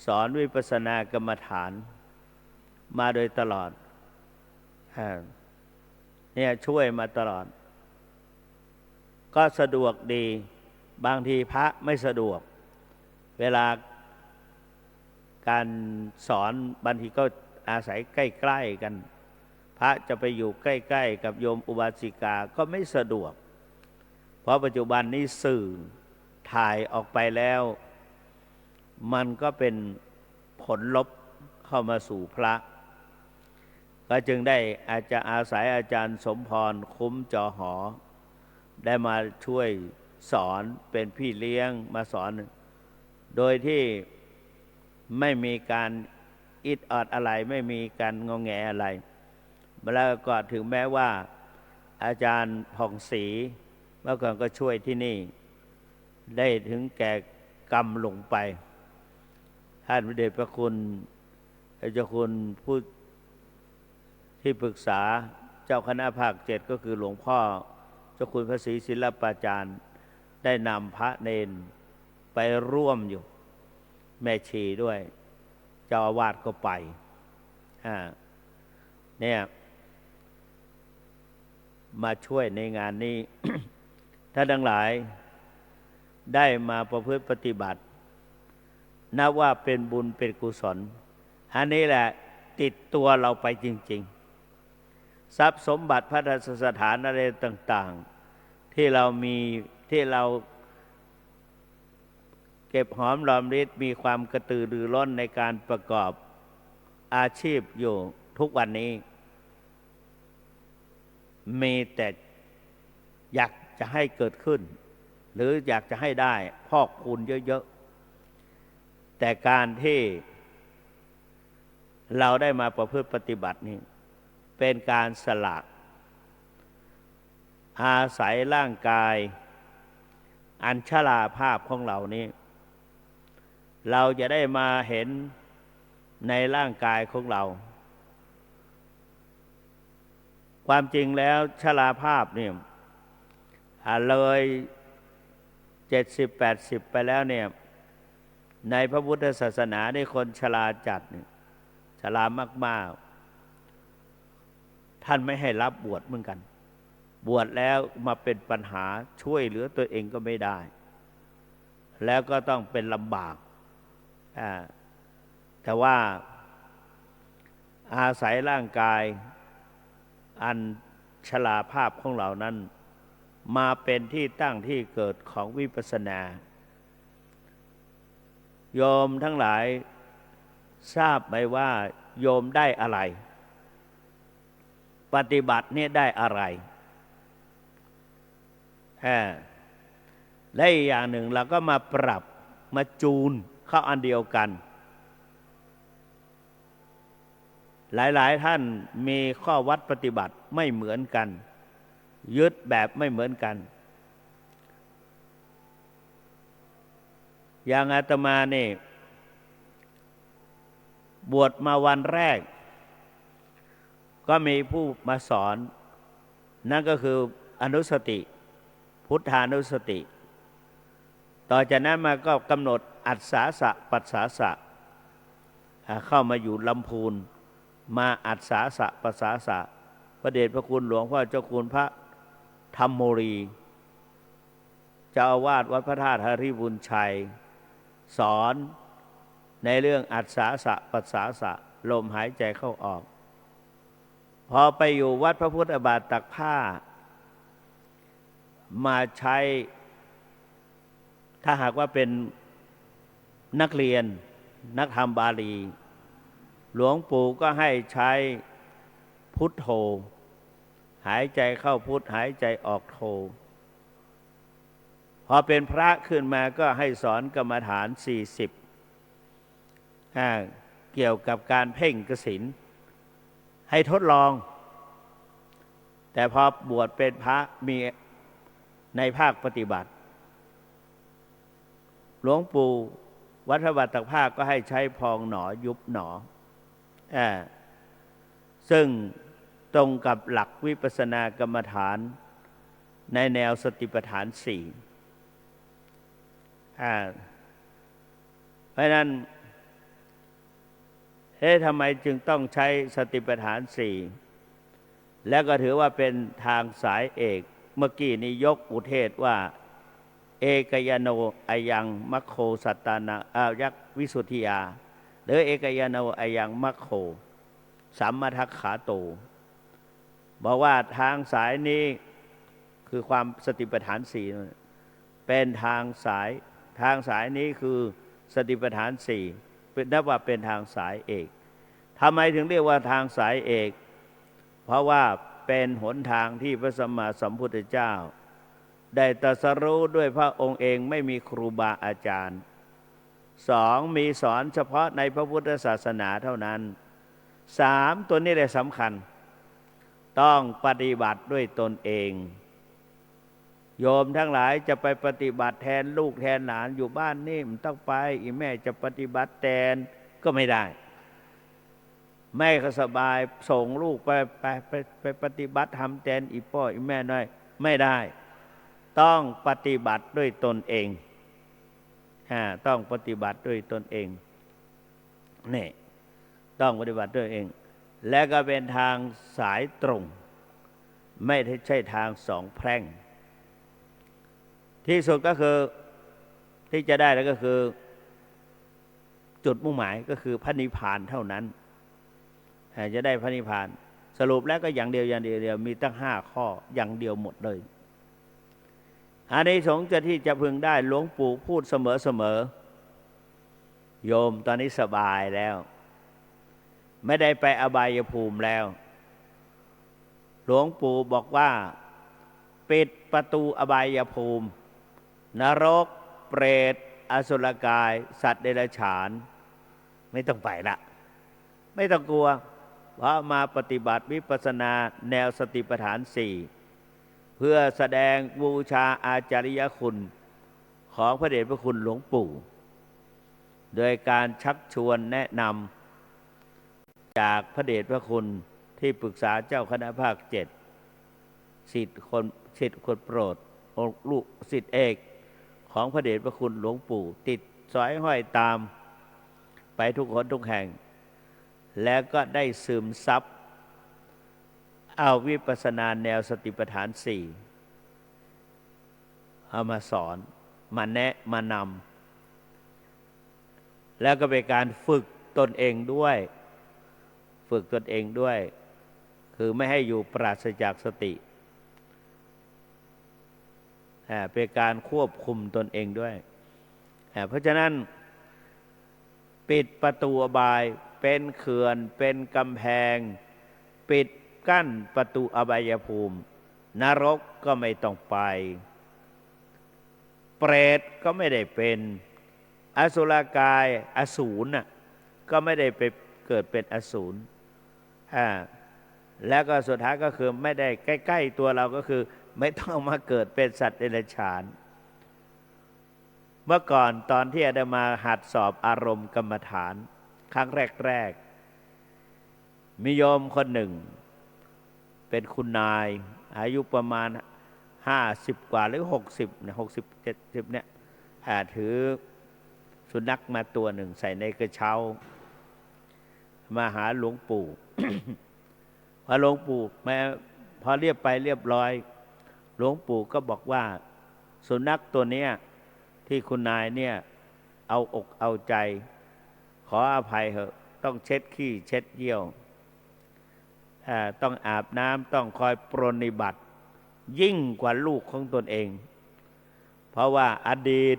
สอนวิปัสสนากรรมฐานมาโดยตลอดเนี่ยช่วยมาตลอดก็สะดวกดีบางทีพระไม่สะดวกเวลาการสอนบางทีก็อาศัยใกล้ๆกันพระจะไปอยู่ใกล้ๆกับโยมอุบาสิกาก็ไม่สะดวกเพราะปัจจุบันนี้สื่อถ่ายออกไปแล้วมันก็เป็นผลลบเข้ามาสู่พระก็จึงได้อาจจะอาศัยอาจารย์สมพรคุ้มจอหอได้มาช่วยสอนเป็นพี่เลี้ยงมาสอนโดยที่ไม่มีการอิดออดอะไรไม่มีการงอแงอะไรแล้วก็ถึงแม้ว่าอาจารย์ผ่องศรีเมื่อก่อนก็ช่วยที่นี่ได้ถึงแก่กรรมลงไป ท่านพระเดชพระคุณเจ้าคุณผู้ที่ปรึกษาเจ้าคณะภาค7ก็คือหลวงพ่อเจ้าคุณพระศรีศิลปาจารย์ได้นำพระเนนไปร่วมอยู่แม่ชีด้วยเจ้าอาวาสก็ไปเนี่ยมาช่วยในงานนี้ ถ้าทั้งหลายได้มาประพฤติปฏิบัตินับว่าเป็นบุญเป็นกุศลอันนี้แหละติดตัวเราไปจริงๆทรัพย์สมบัติพระราชสถานอะไรต่างๆที่เรามีที่เราเก็บหอมรอมริบมีความกระตือรือร้นในการประกอบอาชีพอยู่ทุกวันนี้มีแต่อยากจะให้เกิดขึ้นหรืออยากจะให้ได้พอกพูนเยอะๆแต่การที่เราได้มาประพฤติปฏิบัตินี้เป็นการสละอาศัยร่างกายอันชราภาพของเรานี้เราจะได้มาเห็นในร่างกายของเราความจริงแล้วชราภาพเนี่ยเลย70-80ไปแล้วเนี่ยในพระพุทธศาสนาได้คนชราจัดเนี่ยชรามากๆท่านไม่ให้รับบวชเหมือนกันบวชแล้วมาเป็นปัญหาช่วยเหลือตัวเองก็ไม่ได้แล้วก็ต้องเป็นลำบากแต่ว่าอาศัยร่างกายอันชราภาพของเรานั้นมาเป็นที่ตั้งที่เกิดของวิปัสสนาโยมทั้งหลายทราบไหมว่าโยมได้อะไรปฏิบัติเนี่ยได้อะไรและอีกอย่างหนึ่งเราก็มาปรับมาจูนเข้าอันเดียวกันหลายๆท่านมีข้อวัดปฏิบัติไม่เหมือนกันยึดแบบไม่เหมือนกันอย่างอาตมานี่บวชมาวันแรกก็มีผู้มาสอนนั่นก็คืออนุสติพุทธานุสติต่อจากนั้นมาก็กำหนดอัศสาสะปัสสาสะเข้ามาอยู่ลำพูนมาอัศสาสะปัสสาสะพระเดชพระคุณหลวงพ่อเจ้าคุณพระธรรมโมรีเจ้าอาวาสวัดพระธาตุหริบุญชัยสอนในเรื่องอัศสาสะปัสสาสะลมหายใจเข้าออกพอไปอยู่วัดพระพุทธบาทตักผ้ามาใช้ถ้าหากว่าเป็นนักเรียนนักธรรมบาลีหลวงปู่ก็ให้ใช้พุทโธหายใจเข้าพุทหายใจออกโธพอเป็นพระขึ้นมาก็ให้สอนกรรมฐาน40เกี่ยวกับการเพ่งกสิณให้ทดลองแต่พอบวชเป็นพระมีในภาคปฏิบัติหลวงปู่วัดพระบาทตักผ้าก็ให้ใช้พองหนอยุบหนอซึ่งตรงกับหลักวิปัสสนากรรมฐานในแนวสติปัฏฐาน4เพราะนั้นทำไมจึงต้องใช้สติปัฏฐาน4แล้วก็ถือว่าเป็นทางสายเอกเมื่อกี้นี้ยกอุเทศว่าเอกยโนอายังมัคโคสัตตานายักวิสุทธิยาหรือเอกยโนอายังมัคโคสัมมาทัคขาโตบอกว่าทางสายนี้คือความสติปัฏฐาน4เป็นทางสายนี้คือสติปัฏฐาน4เป็นนับว่าเป็นทางสายเอกทำไมถึงเรียกว่าทางสายเอกเพราะว่าเป็นหนทางที่พระสัมมาสัมพุทธเจ้าได้ตรัสรู้ด้วยพระองค์เองไม่มีครูบาอาจารย์2มีสอนเฉพาะในพระพุทธศาสนาเท่านั้น3ตัวนี้แหละสำคัญต้องปฏิบัติด้วยตนเอง โยมทั้งหลายจะไปปฏิบัติแทนลูกแทนหลานอยู่บ้านนี่มันต้องไปอีแม่จะปฏิบัติแทนก็ไม่ได้แม่ก็สบายส่งลูกไปปฏิบัติทำแทนอีพ่ออีแม่น้อยไม่ได้ต้องปฏิบัติด้วยตนเองต้องปฏิบัติด้วยตนเองนี่ต้องปฏิบัติด้วยเองและก็เป็นทางสายตรงไม่ใช่ทางสองแพร่งที่สุดก็คือที่จะได้แล้วก็คือจุดมุ่งหมายก็คือพระนิพพานเท่านั้นจะได้พระนิพพานสรุปแล้วก็อย่างเดียวมีตั้ง5 ข้ออย่างเดียวหมดเลยอานิสงส์ที่จะพึงได้หลวงปู่พูดเสมอโยมตอนนี้สบายแล้วไม่ได้ไปอบายภูมิแล้วหลวงปู่บอกว่าปิดประตูอบายภูมินรกเปรตอสุรกายสัตว์เดรัจฉานไม่ต้องไปละไม่ต้องกลัวเพราะมาปฏิบัติวิปัสสนาแนวสติปัฏฐาน 4เพื่อแสดงบูชาอาจาริยคุณของพระเดชพระคุณหลวงปู่โดยการชักชวนแนะนำจากพระเดชพระคุณที่ปรึกษาเจ้าคณะภาค 7ศิษย์คนโปรดลูกศิษย์เอกของพระเดชพระคุณหลวงปู่ติดสอยห้อยตามไปทุกคนทุกแห่งแล้วก็ได้ซึมซับเอาวิปัสสนาแนวสติปัฏฐาน 4เอามาสอนมาแนะมานำแล้วก็เป็นการฝึกตนเองด้วยคือไม่ให้อยู่ปราศจากสติเป็นการควบคุมตนเองด้วยเพราะฉะนั้นปิดประตูอบายเป็นเขื่อนเป็นกำแพงปิดกั้นประตูอบายภูมินรกก็ไม่ต้องไปเปรตก็ไม่ได้เป็นอสุรกายอสูรก็ไม่ได้ไปเกิดเป็นอสูรแล้วก็สุดท้ายก็คือไม่ได้ใกล้ๆตัวเราก็คือไม่ต้องมาเกิดเป็นสัตว์เดรัจฉานเมื่อก่อนตอนที่อาตมาหัดสอบอารมณ์กรรมฐานครั้งแรกมีโยมคนหนึ่งเป็นคุณนายอายุประมาณ50 กว่าหรือ60เนี่ย60 70เนี่ยถือสุนัขมาตัวหนึ่งใส่ในกระเช้ามาหาหลวงปู่ พอหลวงปู่พอเรียบไปเรียบร้อยหลวงปู่ก็บอกว่าสุนัขตัวเนี้ยที่คุณนายเนี่ยเอาอกเอาใจขออภัยเถอะต้องเช็ดขี้เช็ดเยี่ยวต้องอาบน้ำต้องคอยปรนนิบัติยิ่งกว่าลูกของตนเองเพราะว่าอดีต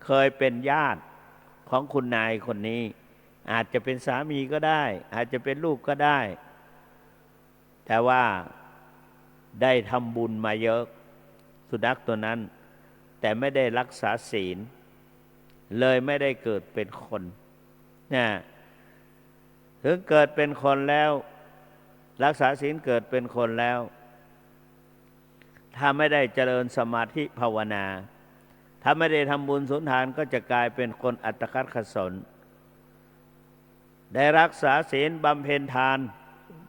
เคยเป็นญาติของคุณนายคนนี้อาจจะเป็นสามีก็ได้อาจจะเป็นลูกก็ได้แต่ว่าได้ทำบุญมาเยอะสุนัขตัวนั้นแต่ไม่ได้รักษาศีลเลยไม่ได้เกิดเป็นคนถึงเกิดเป็นคนแล้วรักษาศีลเกิดเป็นคนแล้วถ้าไม่ได้เจริญสมาธิภาวนาถ้าไม่ได้ทำบุญสุนทานก็จะกลายเป็นคนอัตตคัดขสนได้รักษาศีลบำเพ็ญทาน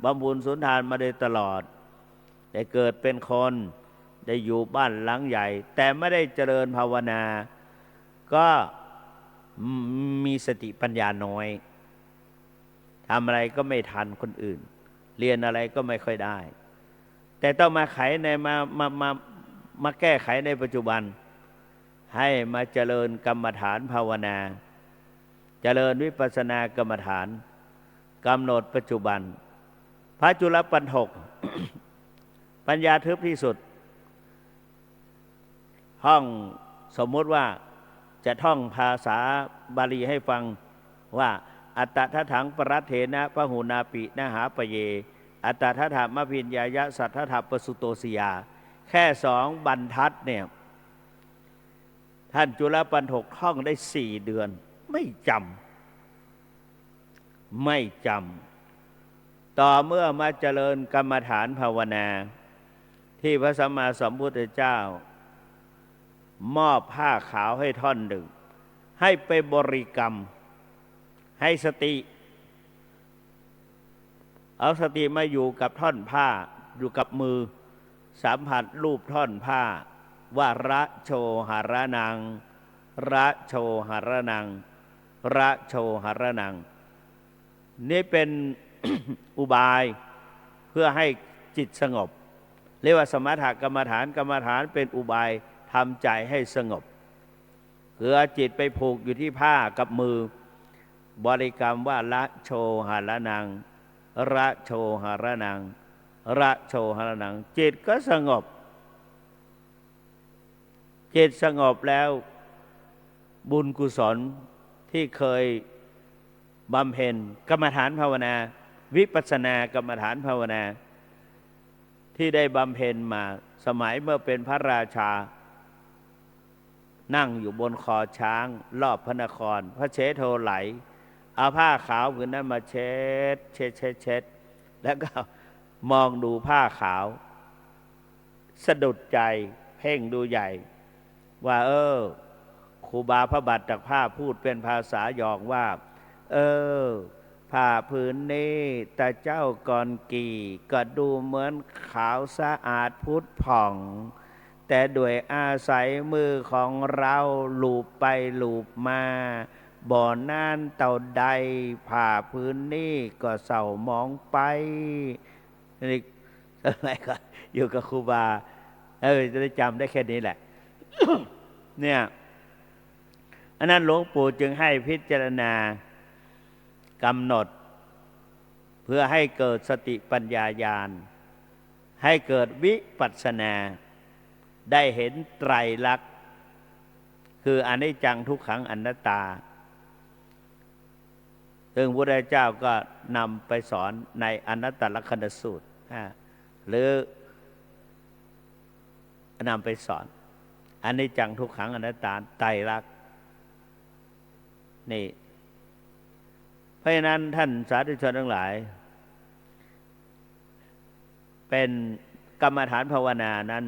บำบุญสุนทานมาโดยตลอดได้เกิดเป็นคนได้อยู่บ้านหลังใหญ่แต่ไม่ได้เจริญภาวนาก็มีสติปัญญาน้อยทำอะไรก็ไม่ทันคนอื่นเรียนอะไรก็ไม่ค่อยได้แต่ต้องมาไขในมาแก้ไขในปัจจุบันให้มาเจริญกรรมฐานภาวนาเจริญวิปัสสนากรรมฐานกำหนดปัจจุบันพระจุลปันถก ปัญญาทึบที่สุดท่องสมมติว่าจะท่องภาษาบาลีให้ฟังว่าอัตตทัถังปรัตเถนะพหูนาปินะหาปเยอัตตทัถามพิญญายะสัทธถาปสุโตสิยาแค่2 บรรทัดเนี่ยท่านจุลปันถกท่องได้4 เดือนไม่จำต่อเมื่อมาเจริญกรรมฐานภาวนา ที่พระสัมมาสัมพุทธเจ้า มอบผ้าขาวให้ท่อนหนึ่งให้ไปบริกรรมให้สติเอาสติมาอยู่กับท่อนผ้าอยู่กับมือสัมผัสรูปท่อนผ้าว่าระโชหรนังระโชหรนังระโชหรนังนี่เป็น อุบายเพื่อให้จิตสงบเรียกว่าสมถกรรมฐานเป็นอุบายทำใจให้สงบคือจิตไปผูกอยู่ที่ผ้ากับมือบริกรรมว่าละโชหรนังระโชหรนังระโชหรนังจิตก็สงบจิตสงบแล้วบุญกุศลที่เคยบำเพ็ญกรรมฐานภาวนาวิปัสสนากรรมฐานภาวนาที่ได้บำเพ็ญมาสมัยเมื่อเป็นพระราชานั่งอยู่บนคอช้างรอบพระนครพระเชโทไหลเอาผ้าขาวผืนนั้นมาเช็ดแล้วก็มองดูผ้าขาวสะดุดใจเพ่งดูใหญ่ว่าครูบาพระบัตรจากผ้าพูดเป็นภาษาหยองว่าผ้าผืนนี้แต่เจ้าก่อนกี่ก็ดูเหมือนขาวสะอาดพุทธผ่องแต่ด้วยอาศัยมือของเราลูบไปลูบมาบ่อนานเต่าใดผ้าพื้นนี้ก็เศร้ามองไปนี่อะไรก็อยู่กับครูบาจะได้จำได้แค่นี้แหละ เนี่ยอันนั้นหลวงปู่จึงให้พิจารณากำหนดเพื่อให้เกิดสติปัญญาญาณให้เกิดวิปัสสนาได้เห็นไตรลักษณ์คืออนิจจังทุกขังอนัตตาซึ่งพระพุทธเจ้าก็นำไปสอนในอนัตตลักษณสูตรหรือนำไปสอนอนิจจังทุกขังอนัตตาไตรลักษณ์นี่เพราะฉะนั้นท่านสาธุชนทั้งหลายเป็นกรรมฐานภาวนานั้น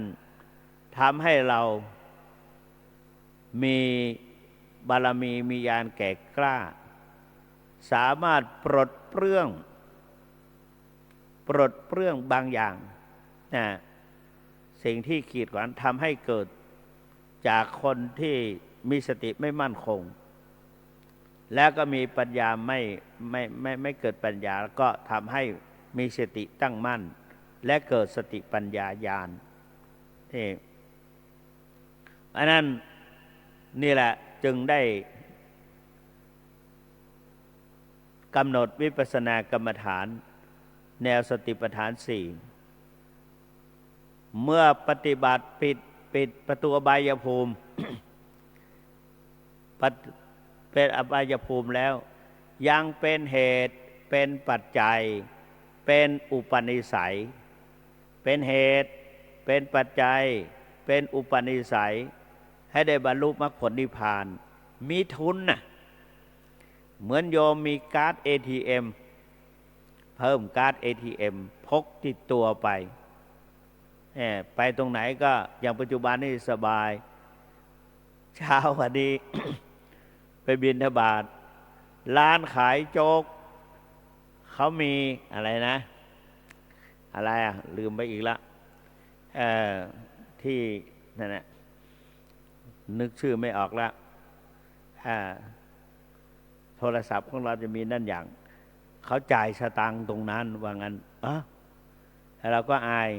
ทำให้เรามีบารมีมีญาณแก่กล้าสามารถปลดเปลื้องบางอย่างนะสิ่งที่ขีดขวางทำให้เกิดจากคนที่มีสติไม่มั่นคงแล้วก็มีปัญญาไม่เกิดปัญญาก็ทำให้มีสติตั้งมั่นและเกิดสติปัญญาญาณอันนั้นนี่แหละจึงได้กำหนดวิปัสสนากรรมฐานแนวสติปัฏฐานสี่เมื่อปฏิบัติปิดประตูอบายภูมิ เป็นอบายภูมิแล้วยังเป็นเหตุเป็นปัจจัยเป็นอุปนิสัยเป็นเหตุเป็นปัจจัยเป็นอุปนิสัยให้ได้บรรลุมรรคผลนิพพานมีทุนน่ะเหมือนโยมมีการ์ด ATM เพิ่มการ์ด ATM พกติดตัวไปตรงไหนก็อย่างปัจจุบันนี่สบายเช้าวันนี้ ไปบิณฑบาตร้านขายโจ๊กเขามีอะไรนะอะไรลืมไปอีกละที่นั่นแหละนึกชื่อไม่ออกละโทรศัพท์ของเราจะมีนั่นอย่างเขาจ่ายสตางค์ตรงนั้นว่างั้นแต่เราก็อาย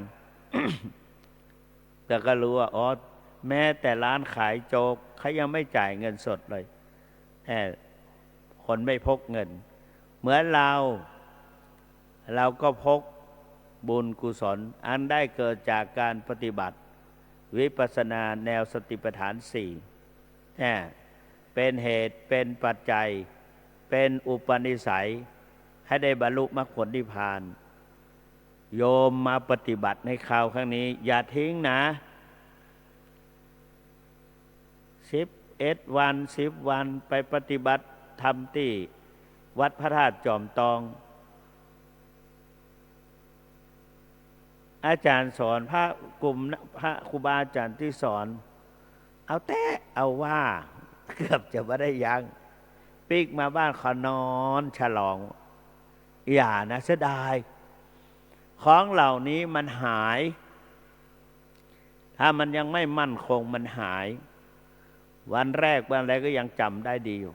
แต่ก็รู้ว่าแม้แต่ร้านขายโจ๊กเขายังไม่จ่ายเงินสดเลยคนไม่พกเงินเหมือนเราก็พกบุญกุศลอันได้เกิดจากการปฏิบัติวิปัสสนาแนวสติปัฏฐานสี่เป็นเหตุเป็นปัจจัยเป็นอุปนิสัยให้ได้บรรลุมรรคผลนิพพานโยมมาปฏิบัติในคราวครั้งนี้อย่าทิ้งนะ11 วัน10 วันไปปฏิบัติธรรมที่วัดพระธาตุจอมทอง อาจารย์สอนพระกลุ่มพระครูบาอาจารย์ที่สอน เอาแต่เอาว่าเกือบจะไม่ได้ยังปีกมาบ้านขอนอนฉลอง อย่านะเสียดายของเหล่านี้มันหาย ถ้ามันยังไม่มั่นคงมันหาย วันแรกวันอะไรก็ยังจำได้ดีอยู่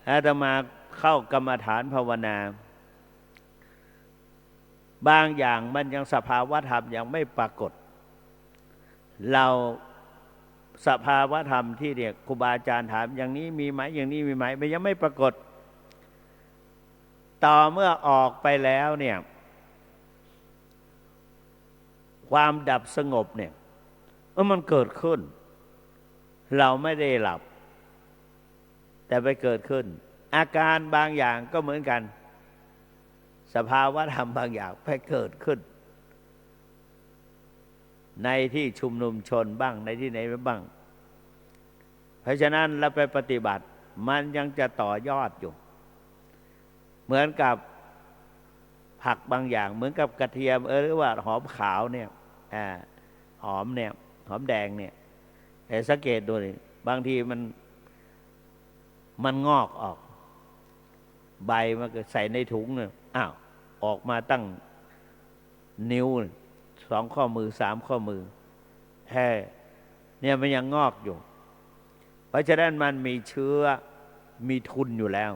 อาตมาเข้ากรรมฐานภาวนาบางอย่างมันยังสภาวะธรรมยังไม่ปรากฏ เราสภาวะธรรมที่เรียกครูบาอาจารย์ถามอย่างนี้มีไหมอย่างนี้มีไหมมันยังไม่ปรากฏ ต่อเมื่อออกไปแล้วเนี่ยความดับสงบเนี่ยมันเกิดขึ้น เราไม่ได้หลับแต่ไปเกิดขึ้น อาการบางอย่างก็เหมือนกันสภาวะธรรมบางอย่างไปเกิดขึ้นในที่ชุมนุมชนบ้างในที่ไหนบ้างเพราะฉะนั้นเราไปปฏิบัติมันยังจะต่อยอดอยู่เหมือนกับผักบางอย่างเหมือนกับกระเทียมหรือว่าหอมขาวเนี่ยหอมเนี่ยหอมแดงเนี่ยสังเกตดูดิบางทีมันงอกออกใบมันก็ใส่ในถุงเนี่ยอ้าวออกมาตั้งนิ้ว2 ข้อมือ3 ข้อมือเนี่ยมันยังงอกอยู่เพราะฉะนั้นมันมีเชื้อมีทุนอยู่แล้ว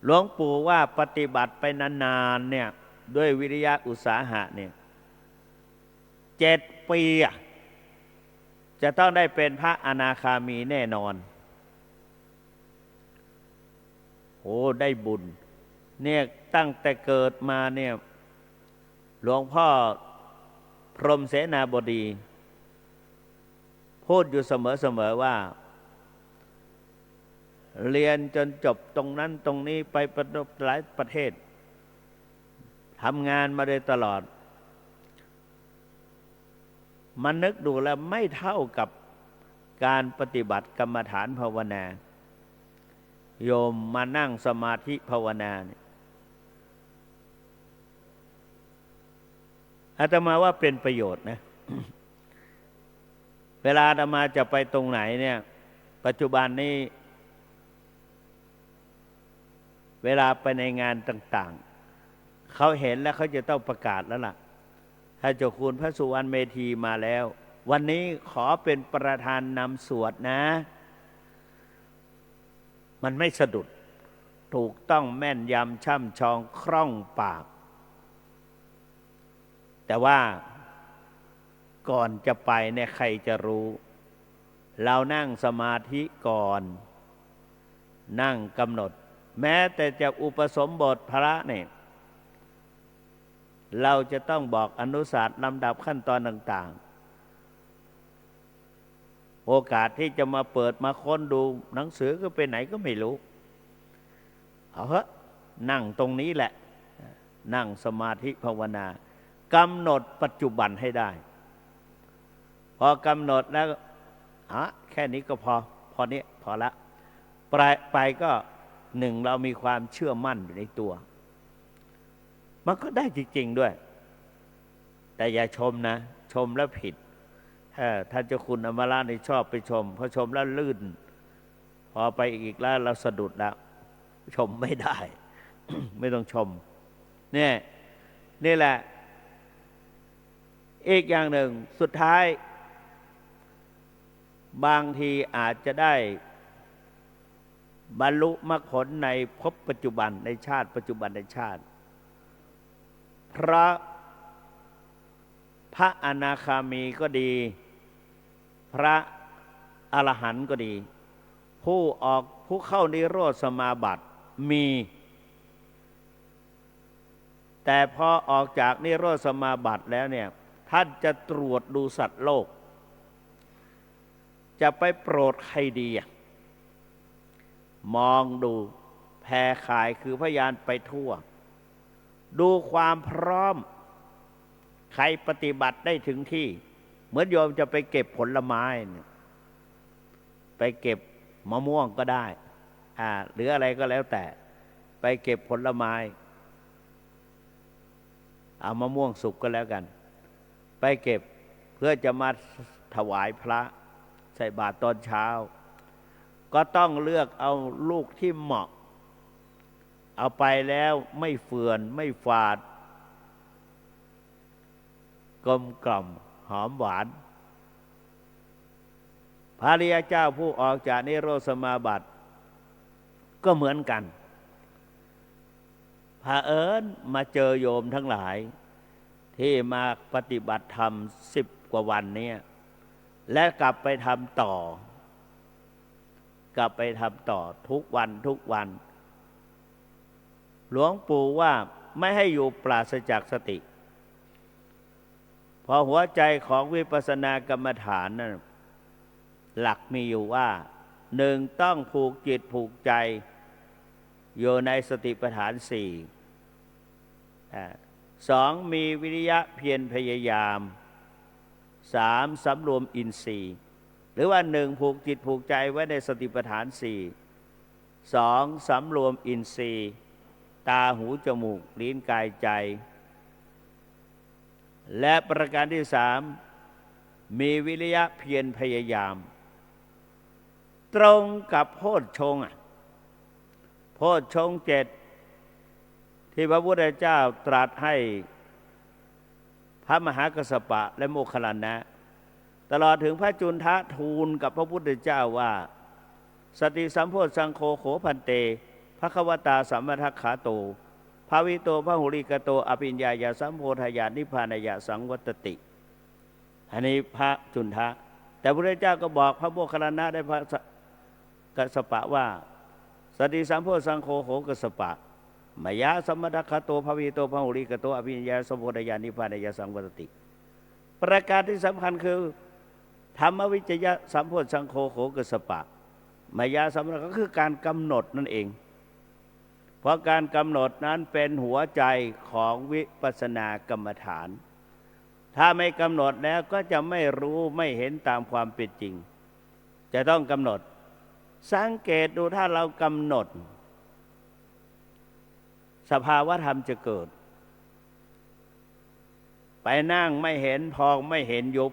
หลวงปู่ว่าปฏิบัติไปนานๆเนี่ยด้วยวิริยะอุตสาหะเนี่ย7 ปีจะต้องได้เป็นพระอนาคามีแน่นอนโอ้ได้บุญเนี่ยตั้งแต่เกิดมาเนี่ยหลวงพ่อพรหมเสนาบดีพูดอยู่เสมอว่าเรียนจนจบตรงนั้นตรงนี้ไปหลายประเทศทำงานมาโดยตลอดมันนึกดูแล้วไม่เท่ากับการปฏิบัติกรรมฐานภาวนาโยมมานั่งสมาธิภาวนาเนี่ยอาตมาว่าเป็นประโยชน์นะ เวลาอาตมาจะไปตรงไหนเนี่ยปัจจุบันนี้เวลาไปในงานต่างๆเขาเห็นแล้วเขาจะต้องประกาศแล้วล่ะถ้าเจ้าคุณพระสุวรรณเมธีมาแล้ววันนี้ขอเป็นประธานนำสวดนะมันไม่สะดุดถูกต้องแม่นยำช่ำชองคล่องปากแต่ว่าก่อนจะไปเนี่ยใครจะรู้เรานั่งสมาธิก่อนนั่งกำหนดแม้แต่จะอุปสมบทพระเนี่ยเราจะต้องบอกอนุศาสตร์ลำดับขั้นตอนต่างๆโอกาสที่จะมาเปิดมาค้นดูหนังสือก็ไปไหนก็ไม่รู้เอาเถอะนั่งตรงนี้แหละนั่งสมาธิภาวนากำหนดปัจจุบันให้ได้พอกำหนดแล้วแค่นี้ก็พอนี้พอละไปก็เรามีความเชื่อมั่นอยู่ในตัวมันก็ได้จริงๆด้วยแต่อย่าชมนะชมแล้วผิดท่านเจ้าคุณอมราชอบไปชมพอชมแล้วลื่นพอไปอีกแล้วเราสะดุดแล้วชมไม่ได้ ไม่ต้องชมนี่แหละอีกอย่างหนึ่งสุดท้ายบางทีอาจจะได้บรรลุมรรคผลในภพปัจจุบันในชาติปัจจุบันในชาติเพราะพระอนาคามีก็ดีพระอรหันต์ก็ดีผู้เข้านิโรธสมาบัติมีแต่พอออกจากนิโรธสมาบัติแล้วเนี่ยท่านจะตรวจดูสัตว์โลกจะไปโปรดใครดีมองดูแผ่ข่ายคือพยานไปทั่วดูความพร้อมใครปฏิบัติได้ถึงที่เหมือนโยมจะไปเก็บผลไม้เนี่ยไปเก็บมะม่วงก็ได้หรืออะไรก็แล้วแต่ ไปเก็บผลไม้เอามะม่วงสุกก็แล้วกันไปเก็บเพื่อจะมาถวายพระใส่บาตรตอนเช้าก็ต้องเลือกเอาลูกที่เหมาะเอาไปแล้วไม่เฟื่อนไม่ฝาดกลมกล่อมหอมหวานพระริยเจ้าผู้ออกจากนิโรธสมาบัติก็เหมือนกันเผอิญมาเจอโยมทั้งหลายที่มาปฏิบัติธรรม10 กว่าวันนี้และกลับไปทำต่อทุกวันหลวงปู่ว่าไม่ให้อยู่ปราศจากสติเพราะหัวใจของวิปัสสนากรรมฐานนั้นหลักมีอยู่ว่า1ต้องผูกจิตผูกใจอยู่ในสติปัฏฐาน2มีวิริยะเพียรพยายาม3สำรวมอินทรีย์หรือว่า1ผูกจิตผูกใจไว้ในสติปัฏฐาน2สำรวมอินทรีย์ตาหูจมูกลิ้นกายใจและประการที่3มีวิริยะเพียรพยายามตรงกับโพชฌงค์โพชฌงค์7ที่พระพุทธเจ้าตรัสให้พระมหากัสสปะและโมคคัลลานะตลอดถึงพระจุนทะทูลกับพระพุทธเจ้าว่าสติสัมโพชฌังโฆโขพันเตภควตาสัมมทัคขาโตภาวิโตพหุริกโตอภิญญายาสัมโพธายานิพพานายาสังวัตติอันนี้พระจุนทะแต่พระพุทธเจ้าก็บอกพระโมคคัลลานะได้พระกัสสปะว่าสติสัมโพชฌังโฆโขกัสสปะมายาสัมมทัคขาโตภาวิโตพหุริกโตอภิญญาสัมโพธายานิพพานายาสังวัตติประการที่สำคัญคือธรรมวิจยะสัมโพชฌังโฆโขกัสสปะมายาสัมมทัคก็คือการกำหนดนั่นเองเพราะการกำหนดนั้นเป็นหัวใจของวิปัสสนากรรมฐานถ้าไม่กำหนดแล้วก็จะไม่รู้ไม่เห็นตามความเป็นจริงจะต้องกำหนดสังเกตดูถ้าเรากำหนดสภาวะธรรมจะเกิดไปนั่งไม่เห็นพองไม่เห็นยุบ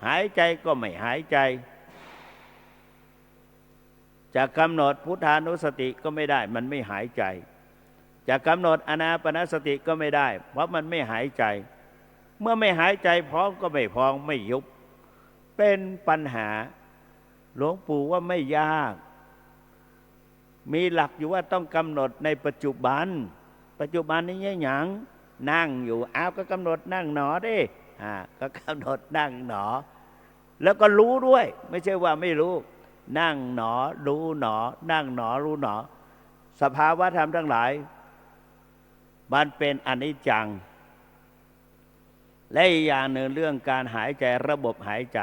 หายใจก็ไม่หายใจจะกำหนดพุทธานุสติก็ไม่ได้มันไม่หายใจจะกำหนดอานาปานสติก็ไม่ได้เพราะมันไม่หายใจเมื่อไม่หายใจพองก็ไม่พองไม่ยุบเป็นปัญหาหลวงปู่ว่าไม่ยากมีหลักอยู่ว่าต้องกำหนดในปัจจุบันนี้หยังนั่งอยู่อ้าวก็กำหนดนั่งหนอดิก็กำหนดนั่งหนอแล้วก็รู้ด้วยไม่ใช่ว่าไม่รู้นั่งหนอรู้หนอนั่งหนอรู้หนอสภาวะธรรมทั้งหลายมันเป็นอนิจจังและอีกอย่างหนึ่งเรื่องการหายใจระบบหายใจ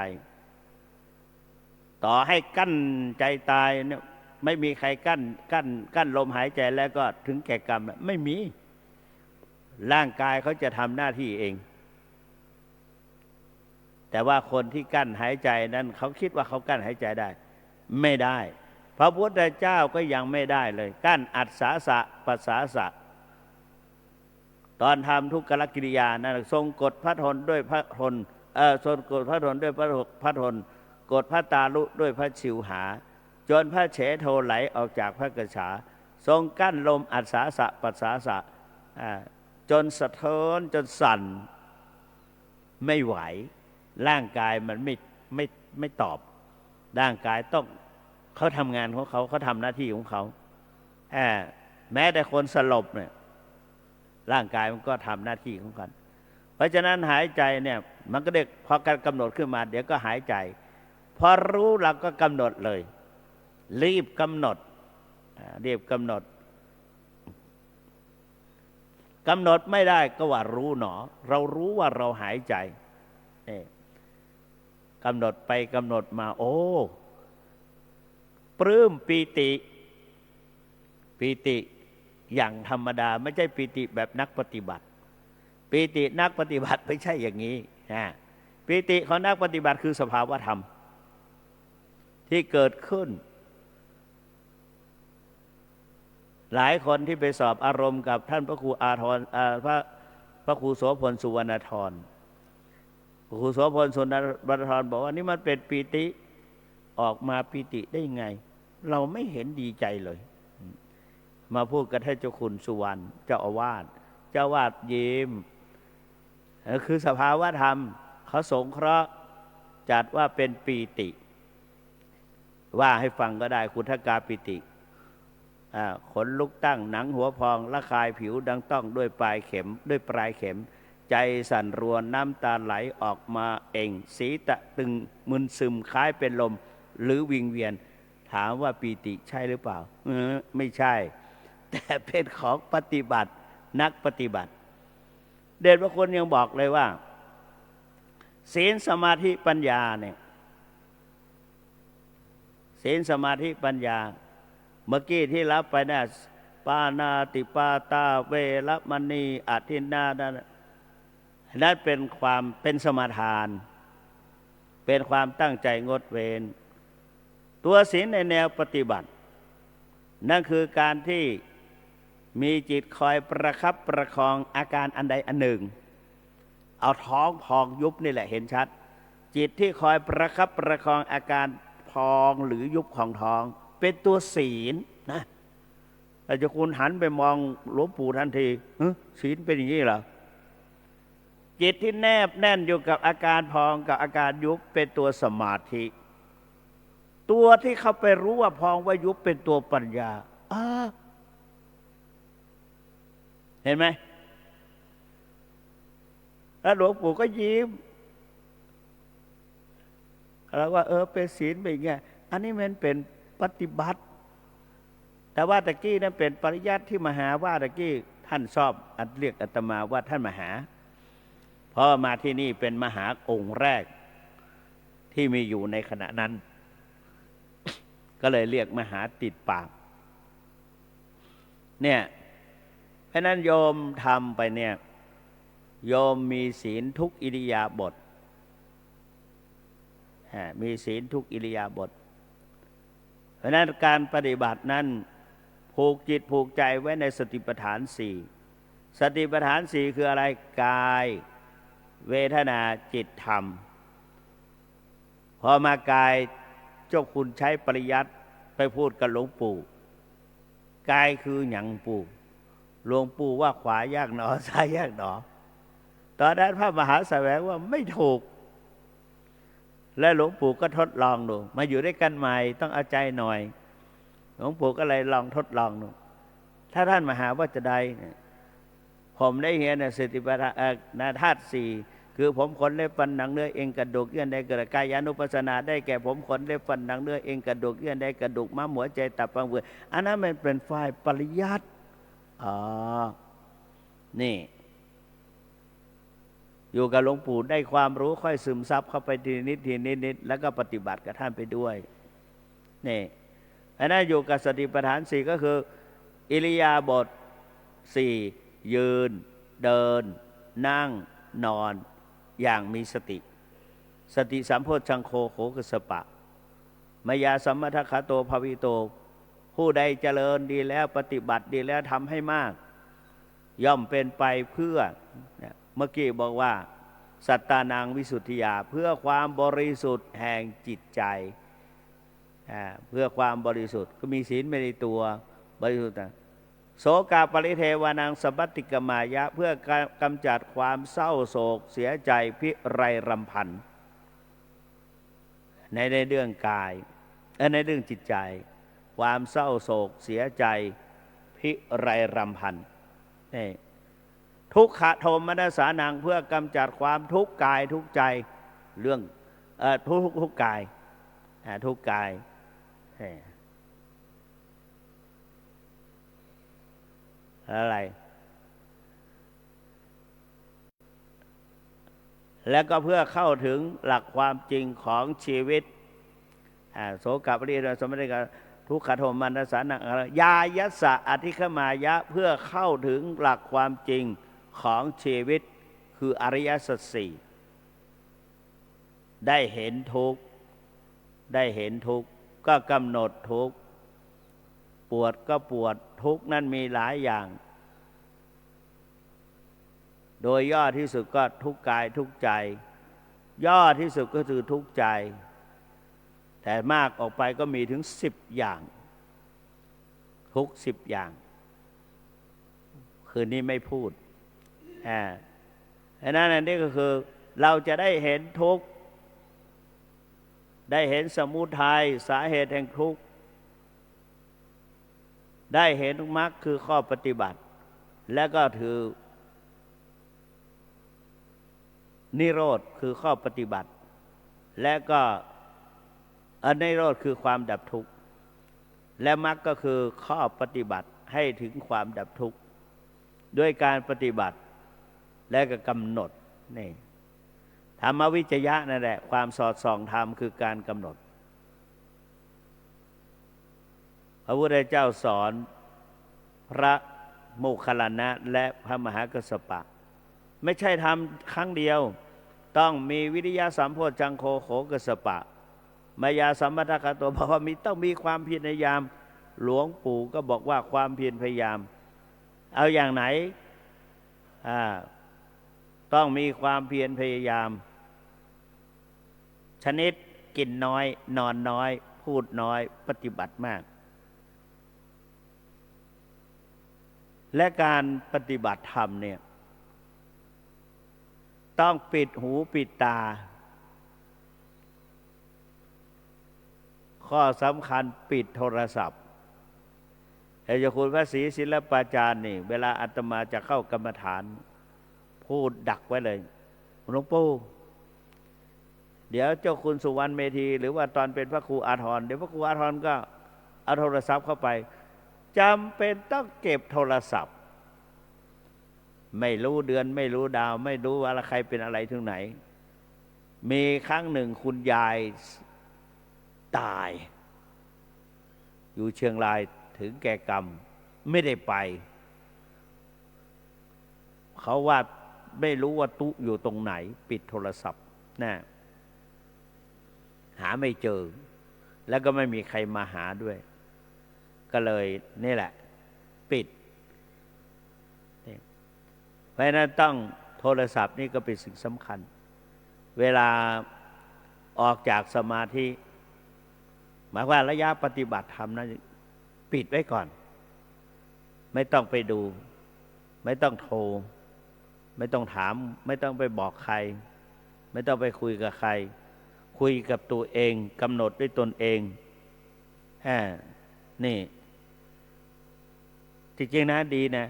ต่อให้กั้นใจตายเนี่ยไม่มีใครกั้นลมหายใจแล้วก็ถึงแก่กรรมไม่มีร่างกายเขาจะทำหน้าที่เองแต่ว่าคนที่กั้นหายใจนั้นเขาคิดว่าเขากั้นหายใจได้ไม่ได้พระพุทธเจ้าก็ยังไม่ได้เลยกั้นอัศสาสะปัสสาสะตอนทำทุกขกิริยานั้นทรงกดพระทนด้วยพระทนทรงกดพระทนด้วยพระทนกดพระตาลุด้วยพระชิวหาจนพระเฉโทไหลออกจากพระกระฉาทรงกั้นลมอัศสาสะปัสสาสะจนสะเทินจนสั่นไม่ไหวร่างกายมันไม่ตอบร่างกายต้องเขาทำงานของเขาทำหน้าที่ของเขาแม้แต่คนสลบเนี่ยร่างกายมันก็ทำหน้าที่ของกันเพราะฉะนั้นหายใจเนี่ยมันก็เด็กพอการกำหนดขึ้นมาเดี๋ยวก็หายใจพอรู้เราก็กำหนดเลยรีบกำหนดไม่ได้ก็ว่ารู้หนอเรารู้ว่าเราหายใจกำหนดไปกำหนดมาโอ้ปลื้มปีติอย่างธรรมดาไม่ใช่ปีติแบบนักปฏิบัติปีตินักปฏิบัติไม่ใช่อย่างนี้ปีติของนักปฏิบัติคือสภาวะธรรมที่เกิดขึ้น หลายคนที่ไปสอบอารมณ์กับท่านพระครูอาทรพระครูโสพลสุวรรณธรพระครูโสพลสุวรรณธรบอกว่านี่มันเป็นปีติออกมาปีติได้ไง เราไม่เห็นดีใจเลย มาพูดกับท่านเจ้าคุณสุวรรณเจ้าอาวาสยิ้มคือสภาวะธรรมเขาสงเคราะห์จัดว่าเป็นปีติ ว่าให้ฟังก็ได้คุถกาปิติขนลุกตั้งหนังหัวพองละคายผิวดังต้องด้วยปลายเข็มใจสั่นรวนน้ำตาไหลออกมาเองศีรษะตึงมึนซึมคล้ายเป็นลมหรือวิงเวียนถามว่าปีติใช่หรือเปล่าไม่ใช่แต่เป็นของปฏิบัตินักปฏิบัติเดชพระคุณยังบอกเลยว่าศีลสมาธิปัญญาเนี่ยศีลสมาธิปัญญาเมื่อกี้ที่รับไปนะปานาติปาตาเวรมณีอทินนานั่นเป็นสมาทานเป็นความตั้งใจงดเว้นตัวศีลในแนวปฏิบัตินั่นคือการที่มีจิตคอยประคับประคองอาการอันใดอันหนึ่งเอาท้องพองยุบนี่แหละเห็นชัดจิตที่คอยประคับประคองอาการพองหรือยุบของท้องเป็นตัวศีลนะแต่จะคุณหันไปมองหลวงปู่ทันทีศีลเป็นอย่างนี้เหรอจิตที่แนบแน่นอยู่กับอาการพองกับอาการยุบเป็นตัวสมาธิตัวที่เขาไปรู้ว่าพองว่ายุบเป็นตัวปัญญาเห็นไหมแล้วหลวงปู่ก็ยิ้มแล้วว่าเป็นศีลเป็นไงอันนี้มันเป็นปฏิบัติแต่ว่าตะกี้นั้นเป็นปริยัติที่มหาว่าตะกี้ท่านชอบเรียกอาตมาว่าท่านมหาเพราะมาที่นี่เป็นมหาองค์แรกที่มีอยู่ในขณะนั้นก็เลยเรียกมหาติดปากเนี่ยเพราะนั้นโยมทำไปเนี่ยโยมมีศีลทุกอิริยาบถมีศีลทุกอิริยาบถเพราะนั้นการปฏิบัตินั้นผูกจิตผูกใจไว้ในสติปัฏฐานสี่สติปัฏฐานสี่คืออะไรกายเวทนาจิตธรรมพอมากายเจ้าคุณใช้ปริยัติไปพูดกับหลวงปู่กายคือหยังปู่หลวงปู่ว่าขวายากหนอซ้ายยากหนอตอนนั้นพระมหาแสวงว่าไม่ถูกและหลวงปู่ก็ทดลองดูมาอยู่ด้วยกันใหม่ต้องเอาใจหน่อยหลวงปู่ก็เลยลองทดลองดูถ้าท่านมหาว่าจะได้ผมได้เห็นสติปัฏฐานธาตุสี่คือผมขนเล็บฟันหนังเนื้อเอ็นกระดูกเยื่อในกระกายานุปัสสนาได้แก่ผมขนเล็บฟันหนังเนื้อเอ็นกระดูกเยื่อในกระดูกม้ามหัวใจตับปังเบืออันนั้นมันเป็นฝ่ายปริยัตินี่อยู่กับหลวงปู่ได้ความรู้ค่อยซึมซับเข้าไปทีนิดแล้วก็ปฏิบัติกับท่านไปด้วยนี่อันนั้นอยู่กับสติปัฏฐานสี่ก็คืออิริยาบถสี่ยืนเดินนั่งนอนอย่างมีสติสติสัมโพชฌังโฆโขกสปะมายาสัมมทคโตภวิโตผู้ใดเจริญดีแล้วปฏิบัติดีแล้วทำให้มากย่อมเป็นไปเพื่อเมื่อกี้บอกว่าสัตตานังวิสุทธิยาเพื่อความบริสุทธิ์แห่งจิตใจเพื่อความบริสุทธิ์ก็มีศีลไม่ในตัวบริสุทธิ์โสกาปริเทวานังสัพพติกมายะเพื่อกำจัดความเศร้าโศกเสียใจพิไรรำพันในเรื่องกายในเรื่องจิตใจความเศร้าโศกเสียใจพิไรรำพันนี่ทุกขโทมนัสสานังเพื่อกำจัดความทุกข์กายทุกใจเรื่องทุกกายทุกกายอะไรแล้วก็เพื่อเข้าถึงหลักความจริงของชีวิตโสกปริเทวสมมติกาทุกขโทมนัสสานังยายัสสะอธิคมายะเพื่อเข้าถึงหลักความจริงของชีวิตคืออริยสัจสี่ได้เห็นทุกข์ก็กำหนดทุกข์ ปวดก็ปวดทุกข์นั้นมีหลายอย่าง โดยย่อที่สุดก็ทุกข์กายทุกข์ใจ ย่อที่สุดก็คือทุกข์ใจ แต่มากออกไปก็มีถึง10 อย่างทุก10 อย่างคืนนี้ไม่พูดอันนั้นนี่ก็คือเราจะได้เห็นทุกข์ได้เห็นสมุทัยสาเหตุแห่งทุกข์ได้เห็นมรรคคือข้อปฏิบัติและก็ถือนิโรธคือข้อปฏิบัติและก็อนิโรธคือความดับทุกข์และมรรคก็คือข้อปฏิบัติให้ถึงความดับทุกข์ด้วยการปฏิบัติและก็กำหนดนี่ธรรมวิจยะนั่นแหละความสอดส่องธรรมคือการกำหนดพระพุทธเจ้าสอนพระโมคคัลลานะและพระมหากัสสปะไม่ใช่ทำครั้งเดียวต้องมีวิริยะสัมโพชฌังโฆโขกัสสปะมายาสัมปทกะโตบอกว่าต้องมีความเพียรพยายามหลวงปู่ก็บอกว่าความเพียรพยายามเอาอย่างไหนต้องมีความเพียรพยายามชนิดกินน้อยนอนน้อยพูดน้อยปฏิบัติมากและการปฏิบัติธรรมเนี่ยต้องปิดหูปิดตาข้อสำคัญปิดโทรศัพท์เจ้าคุณพระศรีศิลปาจารย์นี่เวลาอาตมาจะเข้ากรรมฐานพูดดักไว้เลยหลวงปู่เดี๋ยวเจ้าคุณสุวรรณเมธีหรือว่าตอนเป็นพระครูอาทรเดี๋ยวพระครูอาทรก็เอาโทรศัพท์เข้าไปจำเป็นต้องเก็บโทรศัพท์ไม่รู้เดือนไม่รู้ดาวไม่รู้ว่าใครเป็นอะไรถึงไหนมีครั้งหนึ่งคุณยายตายอยู่เชียงรายถึงแก่กรรมไม่ได้ไปเขาว่าไม่รู้ว่าตุ๊อยู่ตรงไหนปิดโทรศัพท์นะหาไม่เจอแล้วก็ไม่มีใครมาหาด้วยก็เลยนี่แหละปิดเพราะนั้นต้องโทรศัพท์นี่ก็เป็นสิ่งสำคัญเวลาออกจากสมาธิหมายว่าระยะปฏิบัติธรรมนั้นปิดไว้ก่อนไม่ต้องไปดูไม่ต้องโทรไม่ต้องถามไม่ต้องไปบอกใครไม่ต้องไปคุยกับใครคุยกับตัวเองกำหนดด้วยตนเองนี่จริงๆนะดีนะ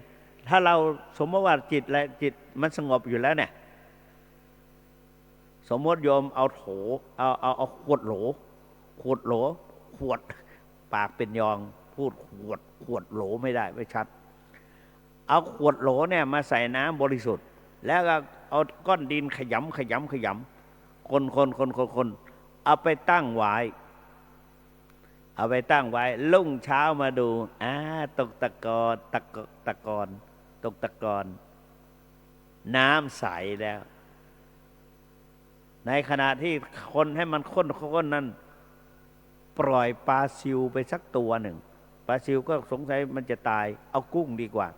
ถ้าเราสมมติว่าจิตและจิตมันสงบอยู่แล้วเนี่ยสมมติโยมเอาโถเอาขวดโหลขวดปากเป็นยองพูดขวดโหลไม่ได้ไม่ชัดเอาขวดโหลเนี่ยมาใส่น้ำบริสุทธิ์แล้วก็เอาก้อนดินขยำคนเอาไปตั้งไว้ลุ่งเช้ามาดูตกตะกอนน้ำใสแล้วในขณะที่คนให้มันข้นนั้นปล่อยปลาซิวไปสักตัวหนึ่งปลาซิวก็สงสัยมันจะตายเอากุ้งดีกว่า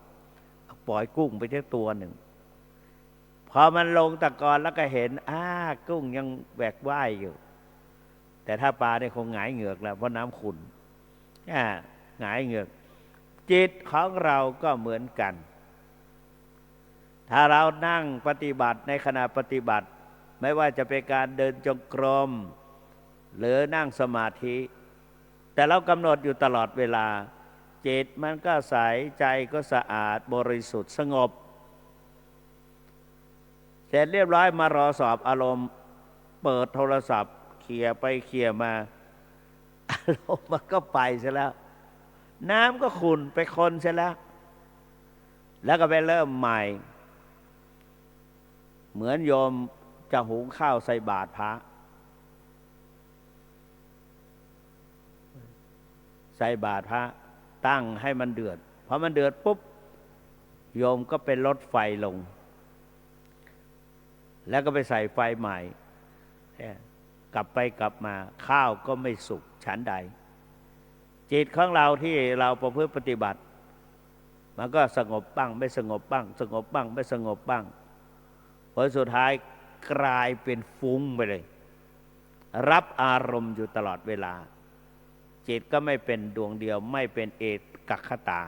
ปล่อยกุ้งไปสักตัวหนึ่งพอมันลงตะกอนแล้วก็เห็นกุ้งยังแหวกว่ายอยู่แต่ถ้าปลาเนี่ยคงหงายเหงือกแล้วเพราะน้ำขุ่นหงายเหงือกจิตของเราก็เหมือนกันถ้าเรานั่งปฏิบัติในขณะปฏิบัติไม่ว่าจะเป็นการเดินจงกรมหรือนั่งสมาธิแต่เรากำหนดอยู่ตลอดเวลาจิตมันก็ใสใจก็สะอาดบริสุทธิ์สงบเสร็จเรียบร้อยมารอสอบอารมณ์เปิดโทรศัพท์เคลียร์ไปเคลียร์มาอารมณ์มันก็ไปเสียแล้วน้ำก็ขุ่นไปคนเสียแล้วก็ไปเริ่มใหม่เหมือนโยมจะหุงข้าวใส่บาตรพระใส่บาตรพระตั้งให้มันเดือดพอมันเดือดปุ๊บโยมก็ไปลดไฟลงแล้วก็ไปใส่ไฟใหม่กลับไปกลับมาข้าวก็ไม่สุกฉันใด จิตของเราที่เราประพฤติปฏิบัติมันก็สงบบ้างไม่สงบบ้างสงบบ้างไม่สงบบ้างผลสุดท้ายกลายเป็นฟุ้งไปเลยรับอารมณ์อยู่ตลอดเวลาจิตก็ไม่เป็นดวงเดียวไม่เป็นเอกคตา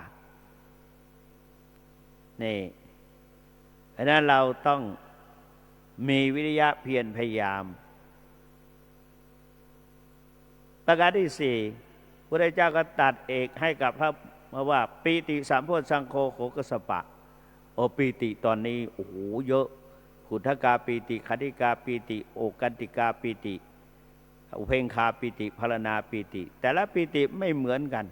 นี่เพราะนั้นเราต้องมีวิริยะเพียรพยายามประการที่สี่พระพุทธเจ้าก็ตัดเอกให้กับพระมาว่าปีติสามโพชฌังโฆโขกัสสปะโอปีติตอนนี้โอ้โหเยอะขุทกาปีติคติกาปีติโอกันติกาปีติอุเพงคาปีติพารณาปีติแต่ละปีติไม่เหมือนกัน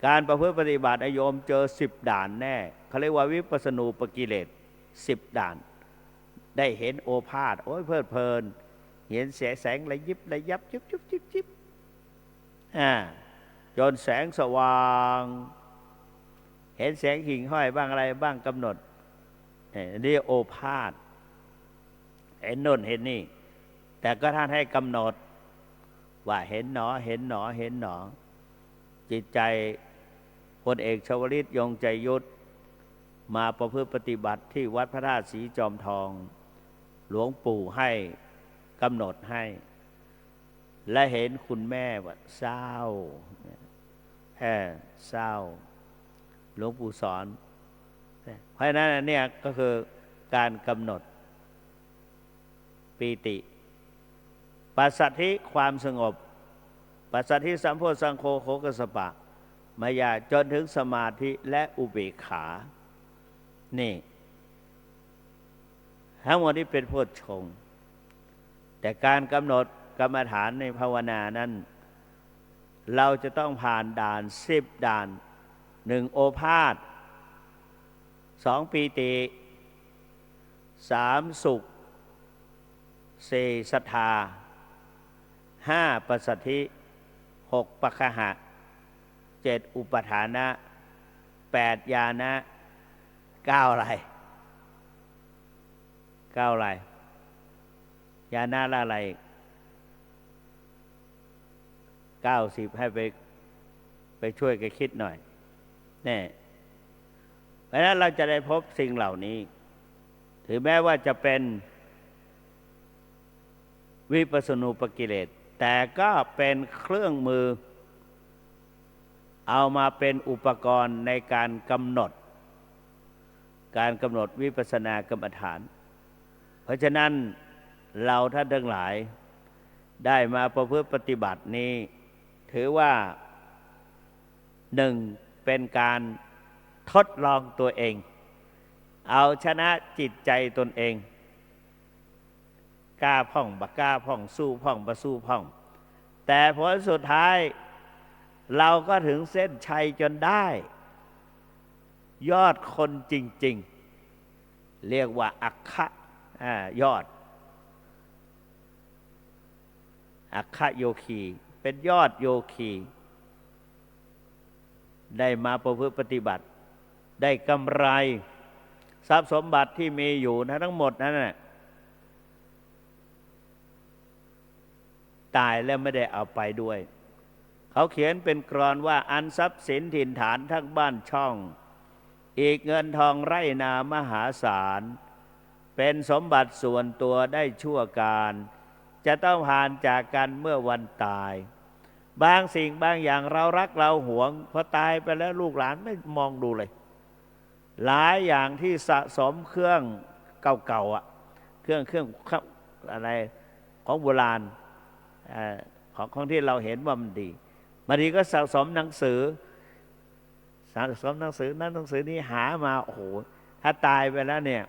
การประพฤติปฏิบัติโยมเจอ10ด่านแน่เขาเรียกว่าวิปัสสนูปกิเลส10ด่านได้เห็นโอภาสโอ้ยเพลิดเพลินเห็นแสงระยิบระยับจิบจิบจิบจิบจนแสงสว่างเห็นแสงหิ่งห้อยบ้างอะไรบ้างกำหนดนี่โอภาสเห็นโน่นเห็นนี่แต่ก็ท่านให้กำหนดว่าเห็นหนอเห็นหนอเห็นหนอจิตใจพลเอกชวลิตยงใจยุทธมาประพฤติปฏิบัติที่วัดพระธาตุศรีจอมทองหลวงปู่ให้กำหนดให้และเห็นคุณแม่ว่าเศร้าเศร้าหลวงปู่สอนเพราะฉะนั้นเนี่ยก็คือการกำหนดปีติปัสสัทธิความสงบปัสสัทธิสัมโพชฌังโฆโขกัสสปะมายาจนถึงสมาธิและอุเบกขานี่ทั้งหมดนี้เป็นโพชฌงค์แต่การกำหนดกรรมฐานในภาวนานั้นเราจะต้องผ่านด่าน10ด่าน1โอภาส2ปีติ3สุข4ศรัทธา5ปัสสัทธิ6ปัคหะ7อุปทานะ8ญาณะ9อะไร9อะไรญาณะละอะไร90ให้ไปช่วยกันคิดหน่อยแน่เพราะฉะนั้นเราจะได้พบสิ่งเหล่านี้ถึงแม้ว่าจะเป็นวิปัสสนูปกิเลสแต่ก็เป็นเครื่องมือเอามาเป็นอุปกรณ์ในการกำหนดวิปัสสนากรรมฐานเพราะฉะนั้นเราท่านทั้งหลายได้มาประพฤติปฏิบัตินี้ถือว่า1เป็นการทดลองตัวเองเอาชนะจิตใจตนเองกล้าพ่องบักกล้าพ่องสู้พ่องบ่สู้พ่องแต่ผลสุดท้ายเราก็ถึงเส้นชัยจนได้ยอดคนจริงๆเรียกว่าอัคคะยอดอัคคะโยคีเป็นยอดโยคีได้มาประพฤติปฏิบัติได้กำไรทรัพย์สมบัติที่มีอยู่ทั้งหมดนั้นน่ะตายแล้วไม่ได้เอาไปด้วยเขาเขียนเป็นกลอนว่าอันทรัพย์สินถิ่นฐานทั้งบ้านช่องอีกเงินทองไร่นามหาศาลเป็นสมบัติส่วนตัวได้ชั่วการจะต้องผ่านจากกันเมื่อวันตายบางสิ่งบางอย่างเรารักเราหวงพอตายไปแล้วลูกหลานไม่มองดูเลยหลายอย่างที่สะสมเครื่องเก่าๆเครื่องอะไรของโบราณของที่เราเห็นว่ามันดีบางทีก็สะสมหนังสือนั้นหนังสือนี้หามาโอ้โหถ้าตายไปแล้วเนี่ย